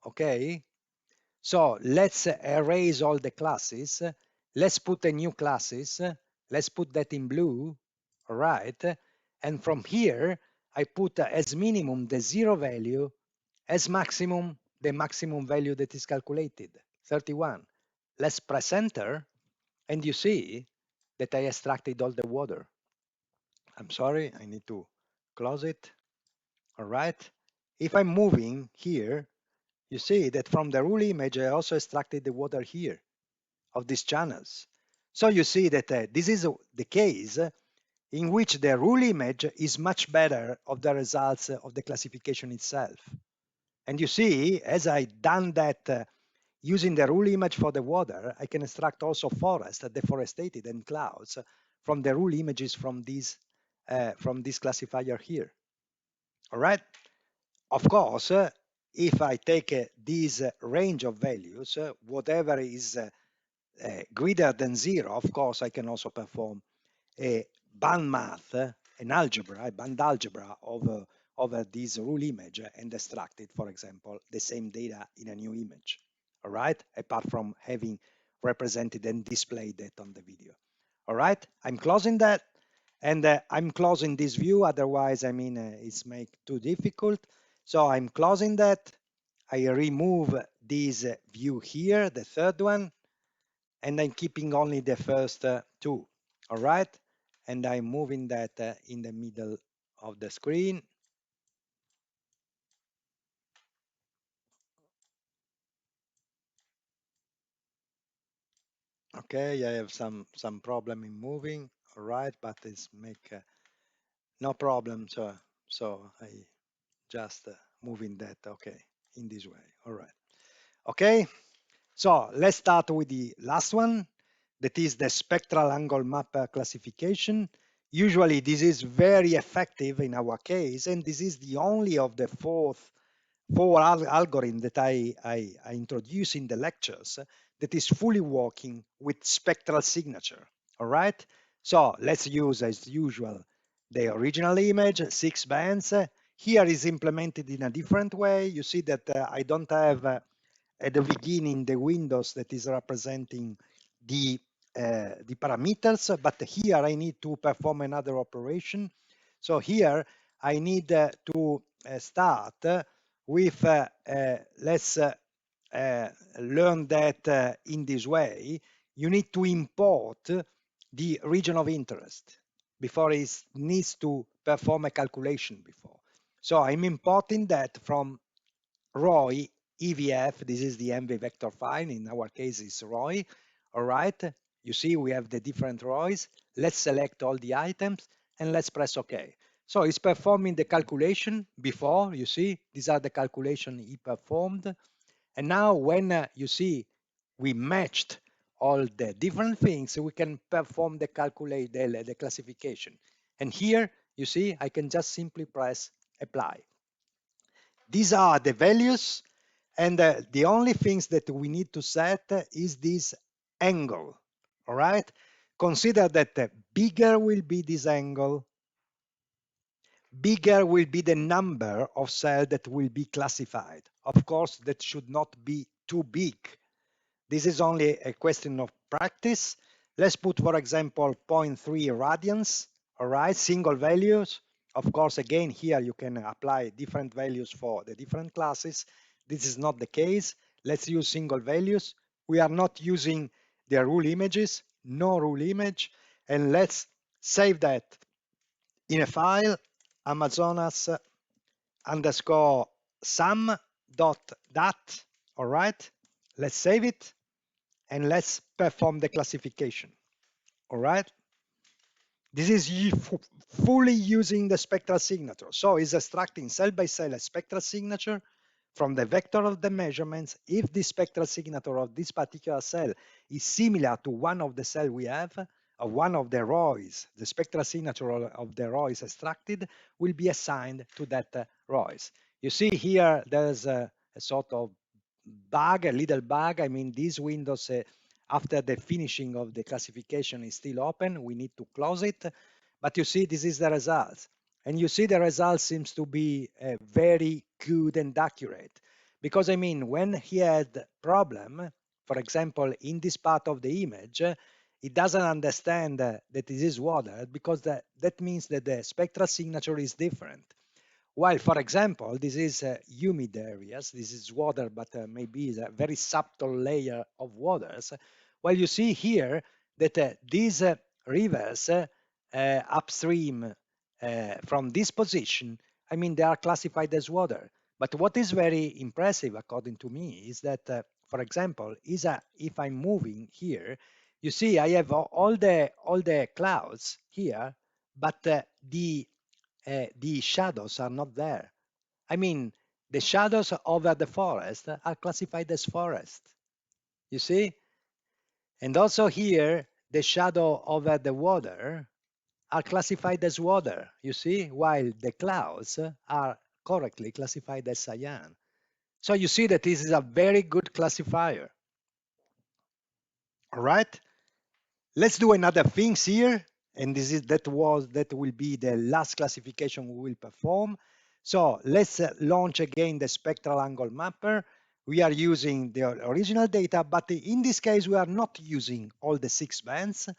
okay? So let's erase all the classes. Let's put a new classes. Let's put that in blue. All right. And from here, I put as minimum the 0 value, as maximum the maximum value that is calculated, 31. Let's press enter, and you see that I extracted all the water. I'm sorry, I need to close it. All right. If I'm moving here, you see that from the rule image, I also extracted the water here of these channels. So you see that this is the case in which the rule image is much better of the results of the classification itself. And you see, as I done that using the rule image for the water, I can extract also forest, deforested, and clouds from the rule images from this classifier here. All right. Of course, if I take this range of values, whatever is greater than 0, of course, I can also perform a band math, an algebra, a band algebra over this rule image and extract it, for example, the same data in a new image. All right, apart from having represented and displayed that on the video. All right, I'm closing that, and I'm closing this view. Otherwise, I mean, it's make too difficult. So I'm closing that. I remove this view here, the third one, and I'm keeping only the first 2. All right, and I'm moving that in the middle of the screen. Okay, I have some problem in moving. All right, but it's make no problem. So I just moving that, okay, in this way. All right. Okay, so let's start with the last one, that is the spectral angle map classification. Usually this is very effective in our case, and this is the only of the four algorithm that I introduce in the lectures that is fully working with spectral signature. All right, so let's use as usual the original image, 6 bands. Here is implemented in a different way. You see that I don't have at the beginning the windows that is representing the parameters, but here I need to perform another operation. So here I need to start with, let's learn that in this way, you need to import the region of interest before it needs to perform a calculation before. So I'm importing that from ROI EVF. This is the MV vector file. In our case, it's ROI. All right. You see, we have the different ROIs. Let's select all the items and let's press OK. So it's performing the calculation before. You see, these are the calculation he performed. And now when you see we matched all the different things, we can perform the the classification. And here you see, I can just simply press apply. These are the values, and the only things that we need to set is this angle. All right, consider that bigger will be this angle, bigger will be the number of cells that will be classified. Of course, that should not be too big. This is only a question of practice. Let's put, for example, zero 0.3 radians, all right, single values. Of course, again, here you can apply different values for the different classes. This is not the case. Let's use single values. We are not using the rule images, no rule image. And let's save that in a file, Amazonas underscore sum dot dat. All right, let's save it and let's perform the classification. All right. This is fully using the spectral signature. So it's extracting cell by cell a spectral signature from the vector of the measurements. If the spectral signature of this particular cell is similar to one of the cell we have, or one of the ROIs, the spectral signature of the ROIs extracted will be assigned to that ROIs. You see here, there's a sort of bug, a little bug. I mean, these windows, after the finishing of the classification is still open. We need to close it. But you see, this is the result. And you see the result seems to be very good and accurate. Because I mean, when he had problem, for example, in this part of the image, it doesn't understand that this is water because that means that the spectral signature is different. While, for example, this is humid areas, this is water, but maybe a very subtle layer of waters. While you see here that these rivers upstream from this position, I mean, they are classified as water. But what is very impressive, according to me, is that, for example, if I'm moving here, you see I have all the clouds here, but the shadows are not there. I mean, the shadows over the forest are classified as forest, you see? And also here, the shadow over the water are classified as water, you see? While the clouds are correctly classified as cyan. So you see that this is a very good classifier. All right? Let's do another things here, and that will be the last classification we will perform. So let's launch again the spectral angle mapper. We are using the original data, but in this case we are not using all the 6 bands.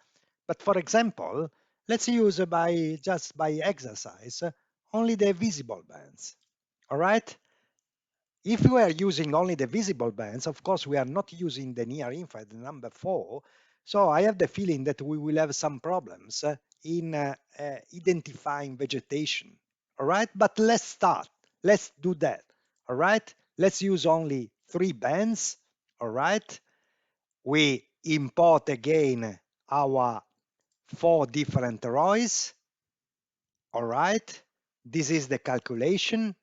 But for example, let's use just by exercise only the visible bands. All right. If we are using only the visible bands, of course, we are not using the near infrared, the number 4. So I have the feeling that we will have some problems in identifying vegetation. All right, but let's start. Let's do that. All right, let's use only 3 bands. All right, we import again our 4 different ROIs. All right, this is the calculation.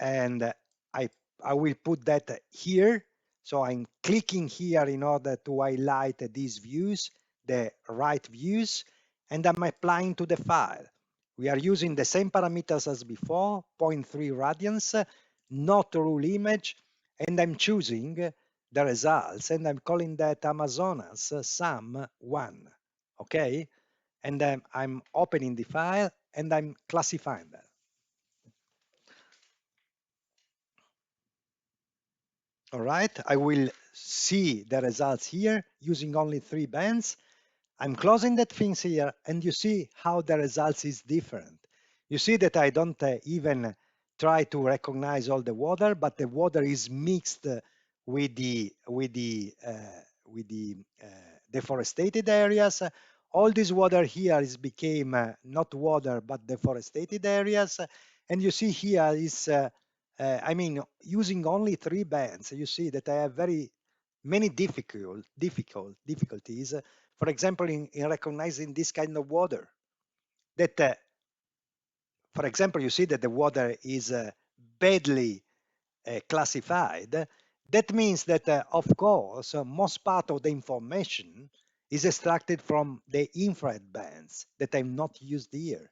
And I I will put that here. So I'm clicking here in order to highlight these views, the right views, and I'm applying to the file. We are using the same parameters as before, zero 0.3 radians, not rule image, and I'm choosing the results, and I'm calling that Amazonas sum 1, okay? And I'm opening the file, and I'm classifying that. All right, I will see the results here using only 3 bands. I'm closing that things here, and you see how the results is different. You see that I don't even try to recognize all the water, but the water is mixed with the deforested areas. All this water here is became not water but deforested areas, and you see here is I mean, using only 3 bands, you see that I have very many difficulties. For example, in recognizing this kind of water. That, for example, you see that the water is badly classified. That means that, of course, most part of the information is extracted from the infrared bands that I'm not used here.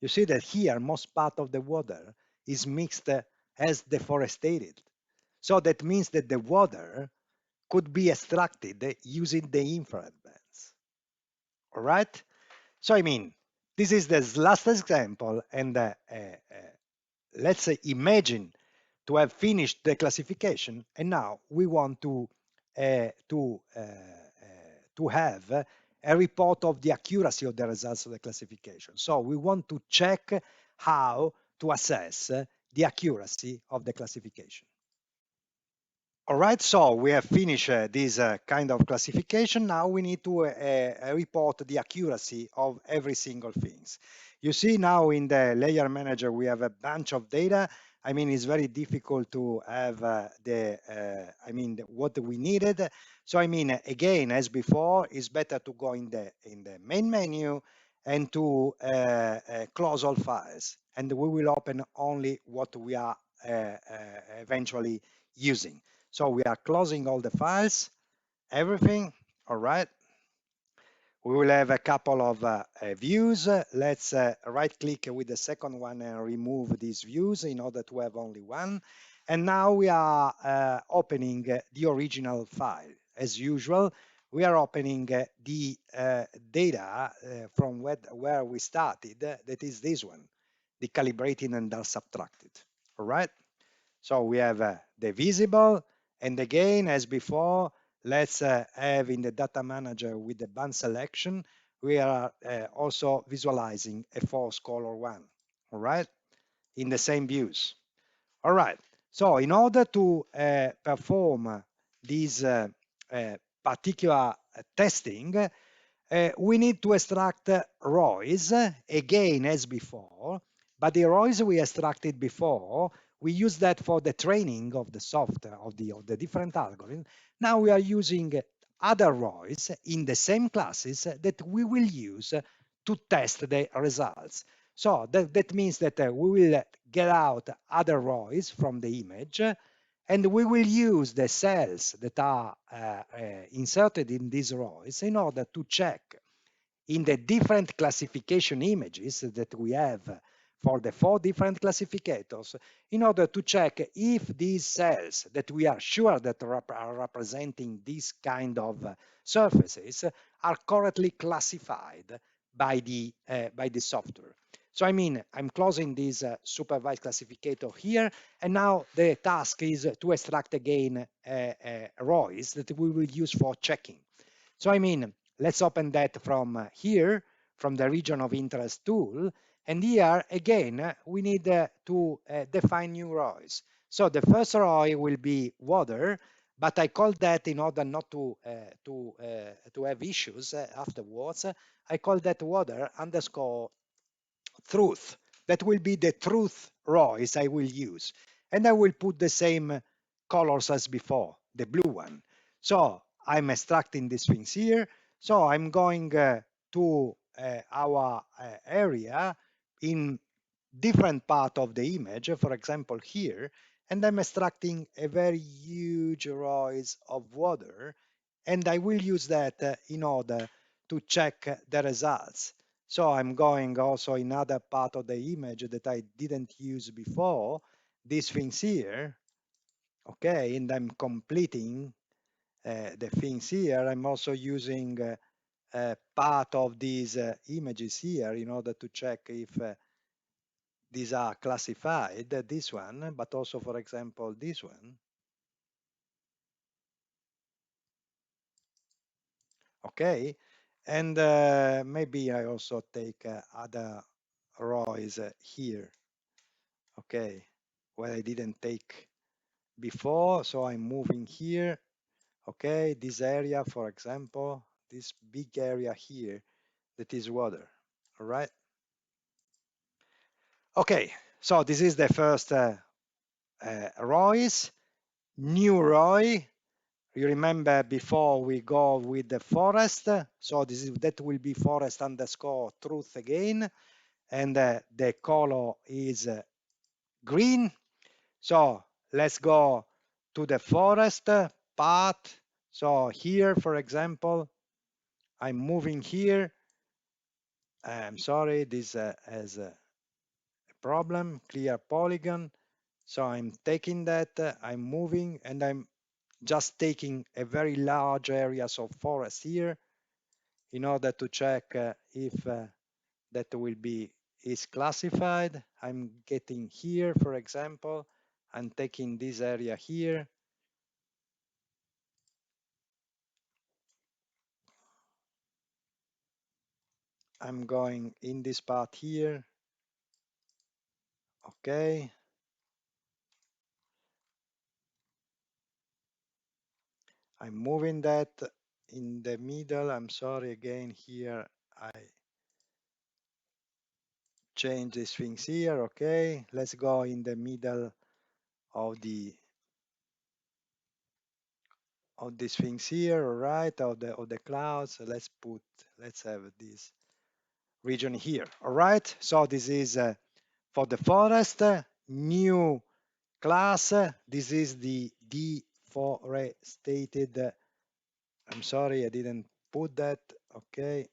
You see that here, most part of the water is mixed as deforested. So that means that the water could be extracted using the infrared bands. All right? So, I mean, this is the last example, and let's say imagine to have finished the classification, and now we want to have a report of the accuracy of the results of the classification. So we want to check how to assess the accuracy of the classification. All right, so we have finished this kind of classification. Now we need to report the accuracy of every single things. You see now in the layer manager, we have a bunch of data. I mean, it's very difficult to have what we needed. So I mean, again, as before, it's better to go in the main menu and to close all files. And we will open only what we are eventually using. So we are closing all the files, everything. All right. We will have a couple of views. Let's right click with the second one and remove these views in order to have only one. And now we are opening the original file. As usual, we are opening the data from where we started. That is this one, the calibrating and are subtracted. All right. So we have the visible, and again, as before, let's have in the data manager with the band selection, we are also visualizing a false color one, all right, in the same views. All right, so in order to perform this particular testing, we need to extract ROIs, again as before, but the ROIs we extracted before, we use that for the training of the software, of the different algorithms. Now we are using other ROIs in the same classes that we will use to test the results. So that means that we will get out other ROIs from the image, and we will use the cells that are inserted in these ROIs in order to check in the different classification images that we have for the 4 different classificators, in order to check if these cells that we are sure that are representing this kind of surfaces are correctly classified by the software. So I mean, I'm closing this supervised classificator here, and now the task is to extract again ROIs that we will use for checking. So I mean, let's open that from here, from the region of interest tool. And here, again, we need to define new ROIs. So the first ROI will be water, but I call that in order not to have issues afterwards. I call that water underscore truth. That will be the truth ROIs I will use. And I will put the same colors as before, the blue one. So I'm extracting these things here. So I'm going to our area in different part of the image, for example, here, and I'm extracting a very huge rise of water, and I will use that in order to check the results. So I'm going also in other part of the image that I didn't use before, these things here, okay, and I'm completing the things here. I'm also using part of these images here in order to check if these are classified, this one, but also, for example, this one. Okay, and maybe I also take other rows here, okay, where I didn't take before. So I'm moving here, okay, this area, for example, this big area here that is water. All right. Okay, so this is the first ROIs. New ROI. You remember before we go with the forest. So that will be forest underscore truth again. And the color is green. So let's go to the forest part. So here, for example, I'm moving here. I'm sorry, this has a problem, clear polygon. So I'm taking that, I'm moving, and I'm just taking a very large areas of forest here in order to check if that will be is classified. I'm getting here, for example, I'm taking this area here. I'm going in this part here. Okay. I'm moving that in the middle. I'm sorry again here. I change these things here. Okay. Let's go in the middle of these things here, all right, of the clouds. So let's have this region here, all right. So this is for the forest, new class. This is the deforested. I'm sorry, I didn't put that. Okay,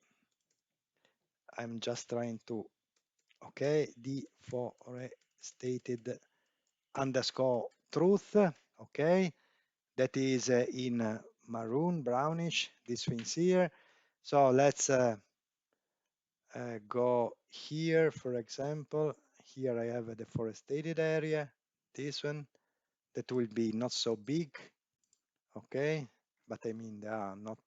I'm just trying to. Okay, deforested underscore truth. Okay, that is in maroon, brownish, these things here. So let's go here, for example. Here I have a deforested area, this one, that will be not so big, okay? But I mean, they are not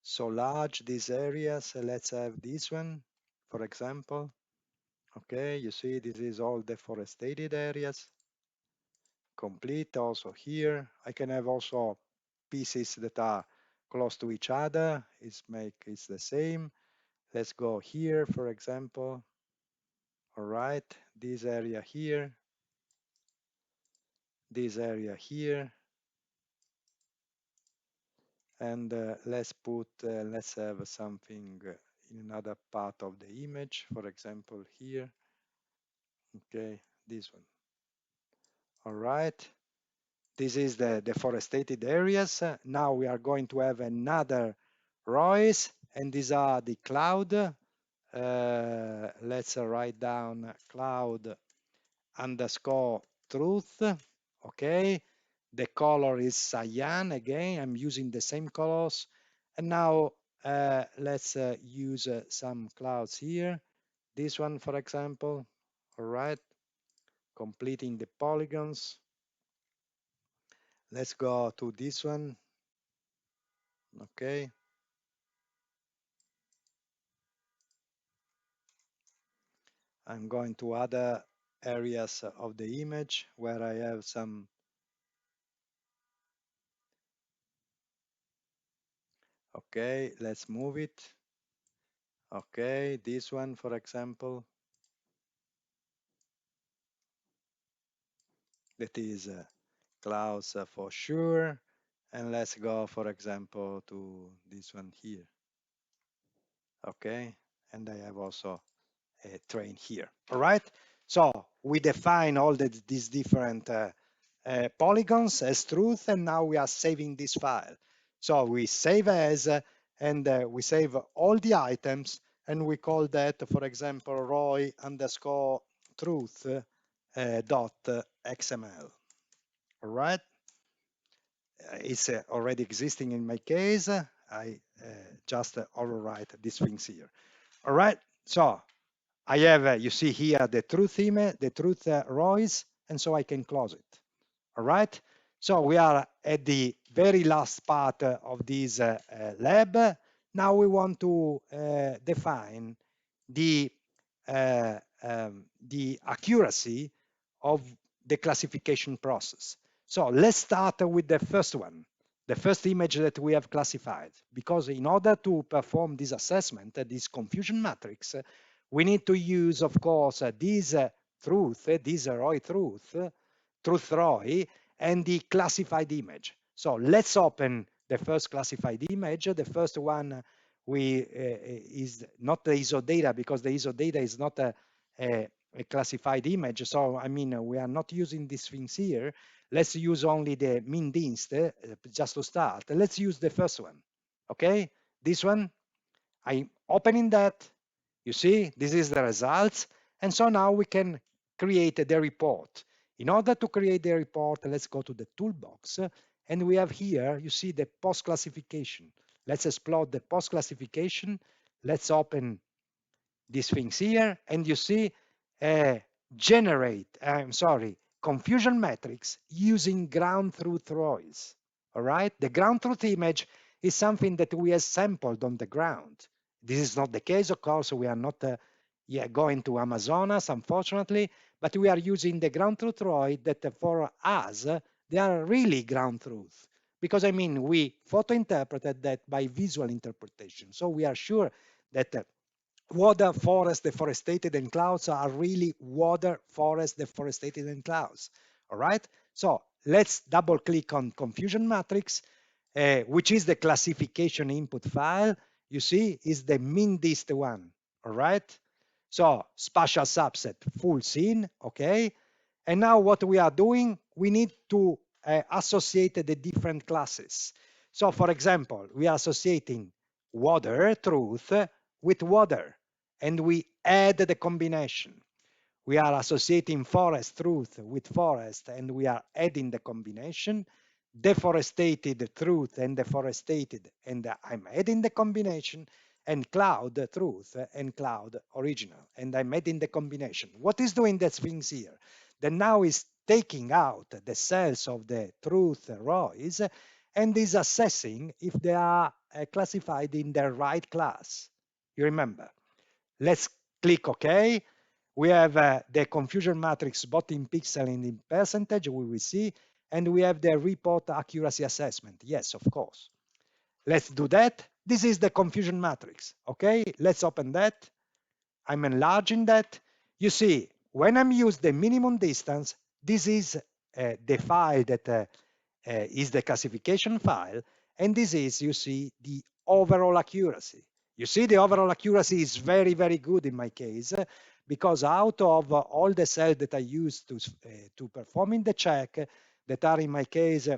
so large, these areas. Let's have this one, for example. Okay, you see, this is all deforested areas. Complete also here. I can have also pieces that are close to each other. It's the same. Let's go here, for example. All right, this area here, this area here, and let's have something in another part of the image, for example, here. Okay, this one. All right, this is the deforested areas. Now we are going to have another rows, and these are the cloud. Let's write down cloud underscore truth. Okay, the color is cyan. Again, I'm using the same colors. And now let's use some clouds here. This one, for example. All right, completing the polygons. Let's go to this one. Okay, I'm going to other areas of the image where I have some. Okay, let's move it. Okay, this one, for example, that is clouds for sure. And let's go, for example, to this one here. Okay, and I have also a train here. All right, so we define all these different polygons as truth, and now we are saving this file. So we save as, and we save all the items, and we call that, for example, roy underscore truth dot xml. All right, it's already existing in my case. I just overwrite these things here. All right, so I have, you see here, the truth image, the truth rows, and so I can close it. All right. So we are at the very last part of this lab. Now we want to define the the accuracy of the classification process. So let's start with the first one, the first image that we have classified, because in order to perform this assessment, this confusion matrix, we need to use, of course, this truth, this ROI truth, truth ROI, and the classified image. So let's open the first classified image. The first one we is not the ISO data, because the ISO data is not a classified image. So I mean, we are not using these things here. Let's use only the min dist just to start. Let's use the first one. Okay, this one. I'm opening that. You see, this is the results. And so now we can create the report. In order to create the report, let's go to the toolbox. And we have here, you see the post classification. Let's explore the post classification. Let's open these things here. And you see, confusion matrix using ground truth rows. All right, the ground truth image is something that we have sampled on the ground. This is not the case, of course. We are not going to Amazonas, unfortunately, but we are using the ground truth row that for us, they are really ground truth. Because I mean, we photo interpreted that by visual interpretation. So we are sure that water, forest, deforested, and clouds are really water, forest, deforested, and clouds. All right. So let's double click on confusion matrix, which is the classification input file. You see, is the min dist one. All right. So spatial subset, full scene. Okay. And now what we are doing, we need to associate the different classes. So for example, we are associating water, truth, with water, and we add the combination. We are associating forest truth with forest, and we are adding the combination. Deforested truth and deforested, and I'm adding the combination. And cloud truth and cloud original, and I'm adding the combination. What is doing that things here? Then now is taking out the cells of the truth rows and is assessing if they are classified in the right class. You remember? Let's click OK. We have the confusion matrix both in pixel and in percentage, we will see, and we have the report accuracy assessment. Yes, of course. Let's do that. This is the confusion matrix. Okay, let's open that. I'm enlarging that. You see, when I'm use the minimum distance, this is the file that is the classification file, and this is, you see, the overall accuracy. You see, the overall accuracy is very, very good in my case, because out of all the cells that I use to perform in the check, that are in my case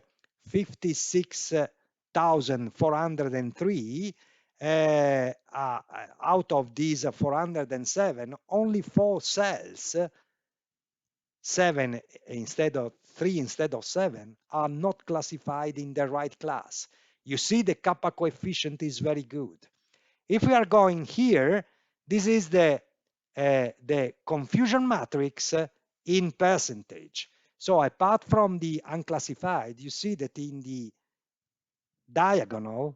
56,403, out of these 407, only 4 cells, 7 instead of 3 instead of 7, are not classified in the right class. You see, the kappa coefficient is very good. If we are going here, this is the confusion matrix in percentage. So apart from the unclassified, you see that in the diagonal,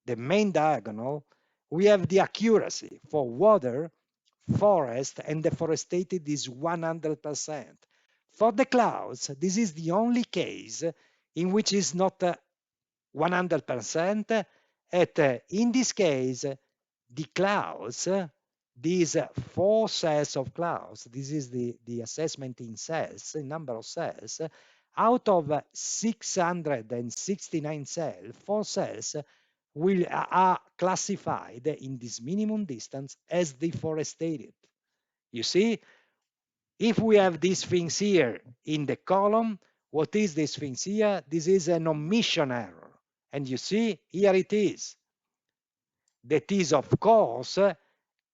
the main diagonal, we have the accuracy for water, forest, and deforested is 100%. For the clouds, this is the only case in which is not 100%. In this case, the clouds, these 4 cells of clouds, this is the assessment in cells, in number of cells, out of 669 cells, 4 cells are classified in this minimum distance as deforested. You see, if we have these things here in the column, What is this thing here? This is an omission error. And you see, here it is. That is, of course,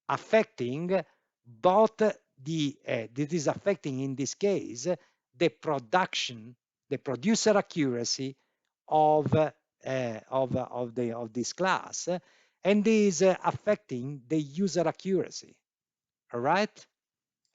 affecting both this is affecting, in this case, the producer accuracy of this class, and is affecting the user accuracy. All right?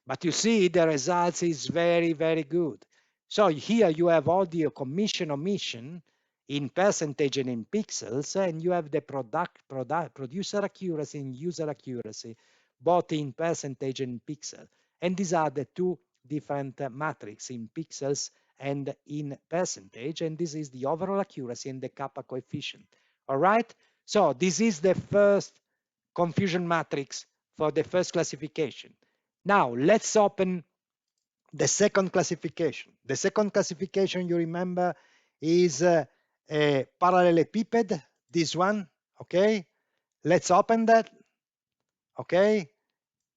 But you see, the results is very, very good. So here you have all the commission omission in percentage and in pixels, and you have the producer accuracy and user accuracy, both in percentage and pixel. And these are the two different matrix in pixels and in percentage, and this is the overall accuracy and the kappa coefficient. All right? So this is the first confusion matrix for the first classification. Now, let's open the second classification. The second classification, you remember, is a parallelepiped, this one, okay? Let's open that, okay?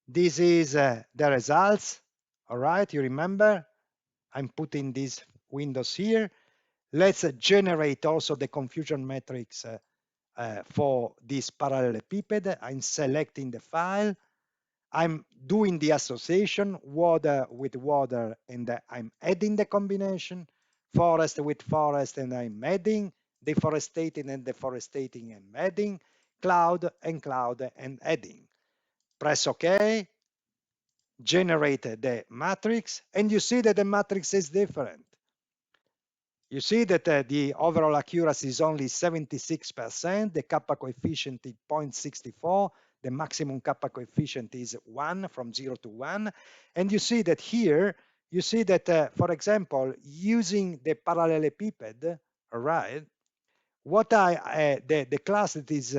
This is the results, all right? You remember? I'm putting these windows here. Let's generate also the confusion matrix for this parallelepiped. I'm selecting the file. I'm doing the association, water with water, and I'm adding the combination, forest with forest, and I'm adding, deforestating and deforestating and adding, cloud and adding. Press OK, generate the matrix, and you see that the matrix is different. You see that the overall accuracy is only 76%, the kappa coefficient is 0.64, the maximum kappa coefficient is 1, from 0 to 1. And you see that here, you see that, for example, using the parallelepiped, all right, the class that is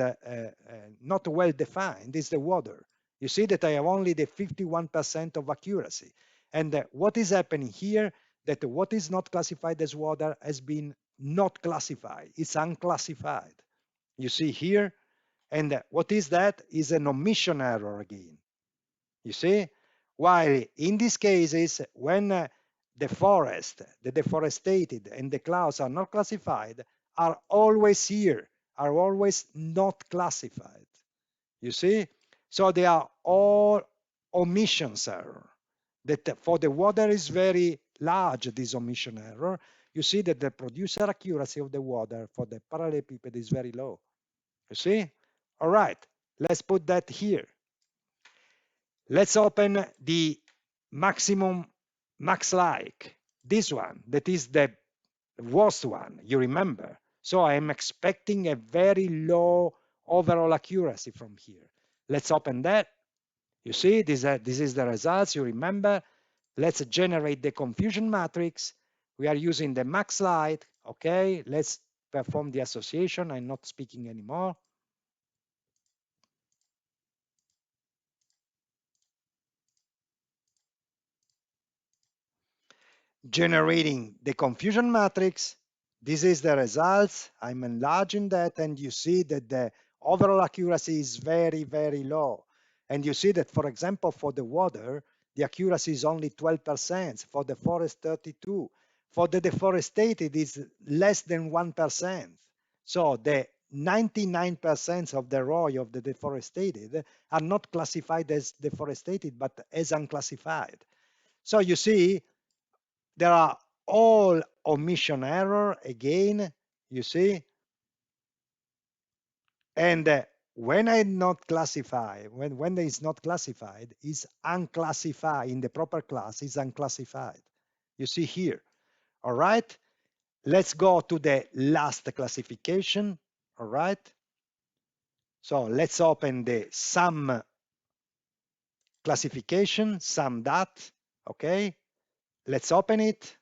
not well defined is the water. You see that I have only the 51% of accuracy. And what is happening here, that what is not classified as water has been not classified. It's unclassified. You see here, and what is that? Is an omission error again. You see? While in these cases, when the forest, the deforested, and the clouds are not classified, are always here, are always not classified. You see? So they are all omissions error. That for the water is very large, this omission error. You see that the producer accuracy of the water for the parallelepiped is very low. You see? All right, let's put that here. Let's open the maximum max like, this one, that is the worst one, you remember. So I'm expecting a very low overall accuracy from here. Let's open that. You see, this is the results, you remember. Let's generate the confusion matrix. We are using the max light, okay? Let's perform the association. I'm not speaking anymore. Generating the confusion matrix. This is the results. I'm enlarging that, and you see that the overall accuracy is very, very low. And you see that, for example, for the water, the accuracy is only 12%, for the forest 32%. For the deforested, it's less than 1%. So the 99% of the ROI of the deforested are not classified as deforested, but as unclassified. So you see, there are all omission error again, you see. And when I not classify, when it's not classified, is unclassified in the proper class, is unclassified. You see here. All right. Let's go to the last classification. All right. So let's open the sum classification, sum dat. Okay. Let's open it.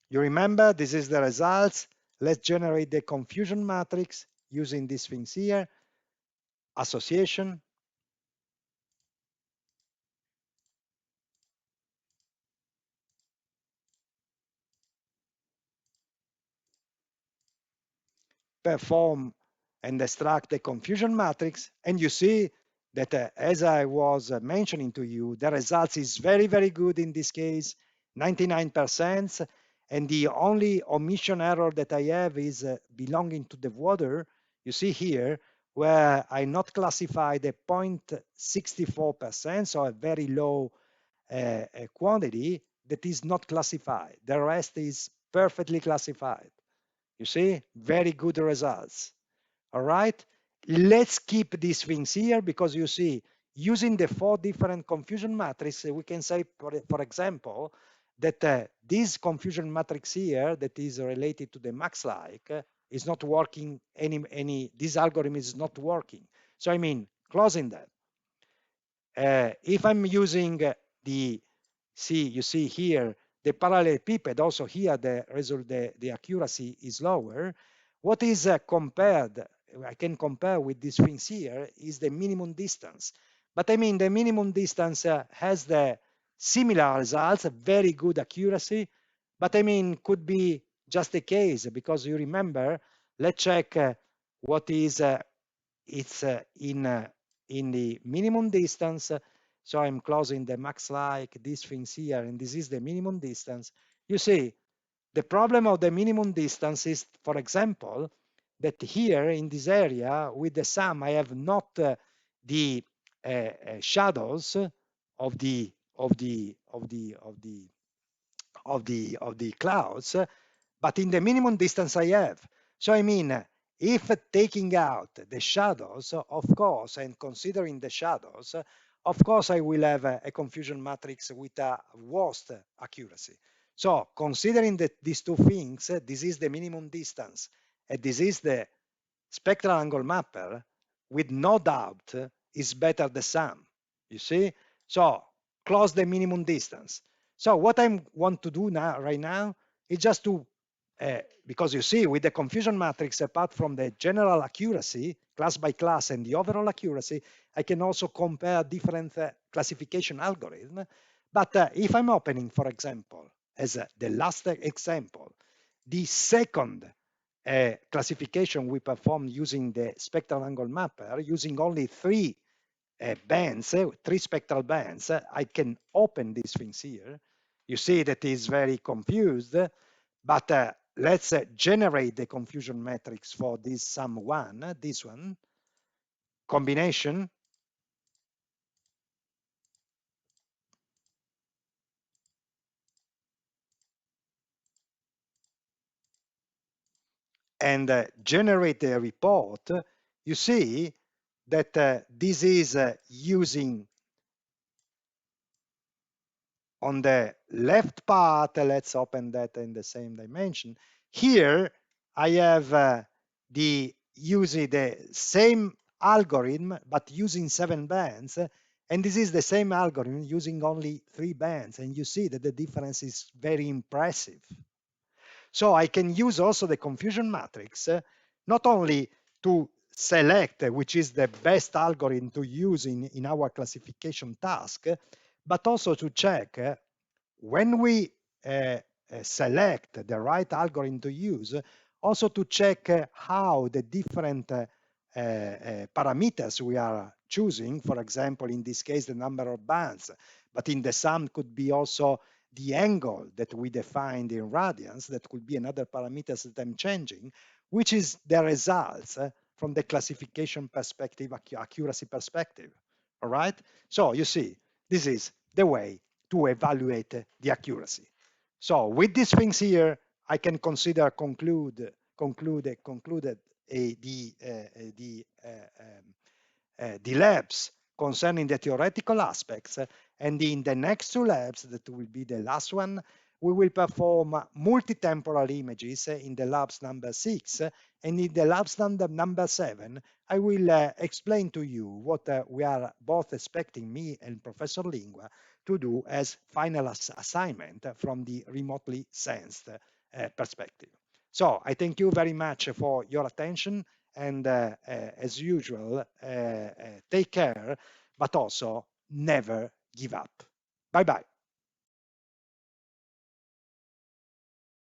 You remember, this is the results. Let's generate the confusion matrix using these things here. Association. Perform and extract the confusion matrix. And you see that as I was mentioning to you, the results is very, very good in this case, 99%. and the only omission error that I have is belonging to the water. You see here, where I not classified the 0.64%, so a very low quantity that is not classified. The rest is perfectly classified. You see, very good results. All right, let's keep these things here because you see, using the 4 different confusion matrices, we can say, for example, that this confusion matrix here that is related to the max like is not working, this algorithm is not working. So I mean, closing that. If I'm using you see here, the parallelepiped, also here the result, the accuracy is lower. What is compared, I can compare with these things here, is the minimum distance. But I mean, the minimum distance has the similar results, very good accuracy, but I mean, could be just the case, because you remember, let's check what is it's in the minimum distance. So I'm closing the max like these things here, and this is the minimum distance. You see, the problem of the minimum distance is, for example, that here in this area with the sum, I have not the shadows of the clouds, but in the minimum distance I have. So I mean, if taking out the shadows, of course, and considering the shadows, of course, I will have a confusion matrix with a worst accuracy. So considering that these two things, this is the minimum distance, and this is the spectral angle mapper, with no doubt, is better the sum. You see? So close the minimum distance. So what I want to do now, right now, is just to, because you see, with the confusion matrix, apart from the general accuracy, class by class, and the overall accuracy, I can also compare different classification algorithms. But if I'm opening, for example, as the last example, the second classification we performed using the spectral angle mapper, using only 3 bands, 3 spectral bands, I can open these things here. You see that is very confused, but let's generate the confusion matrix for this sum one, this one, combination. And generate a report. You see that this is using on the left part, let's open that in the same dimension. Here, I have the using the same algorithm, but using 7 bands. And this is the same algorithm using only 3 bands. And you see that the difference is very impressive. So I can use also the confusion matrix, not only to select which is the best algorithm to use in our classification task, but also to check when we select the right algorithm to use, also to check how the different parameters we are choosing, for example, in this case, the number of bands, but in the sum could be also the angle that we defined in radians, that could be another parameters that I'm changing, which is the results from the classification perspective, accuracy perspective, all right? So you see, this is the way to evaluate the accuracy. So with these things here, I can consider concluded the labs concerning the theoretical aspects. And in the next 2 labs, that will be the last one, we will perform multi-temporal images in the labs number 6. And in the labs number 7, I will explain to you what we are both expecting, me and Professor Lingua, to do as final assignment from the remotely sensed perspective. So I thank you very much for your attention, and as usual, take care, but also never give up. Bye bye.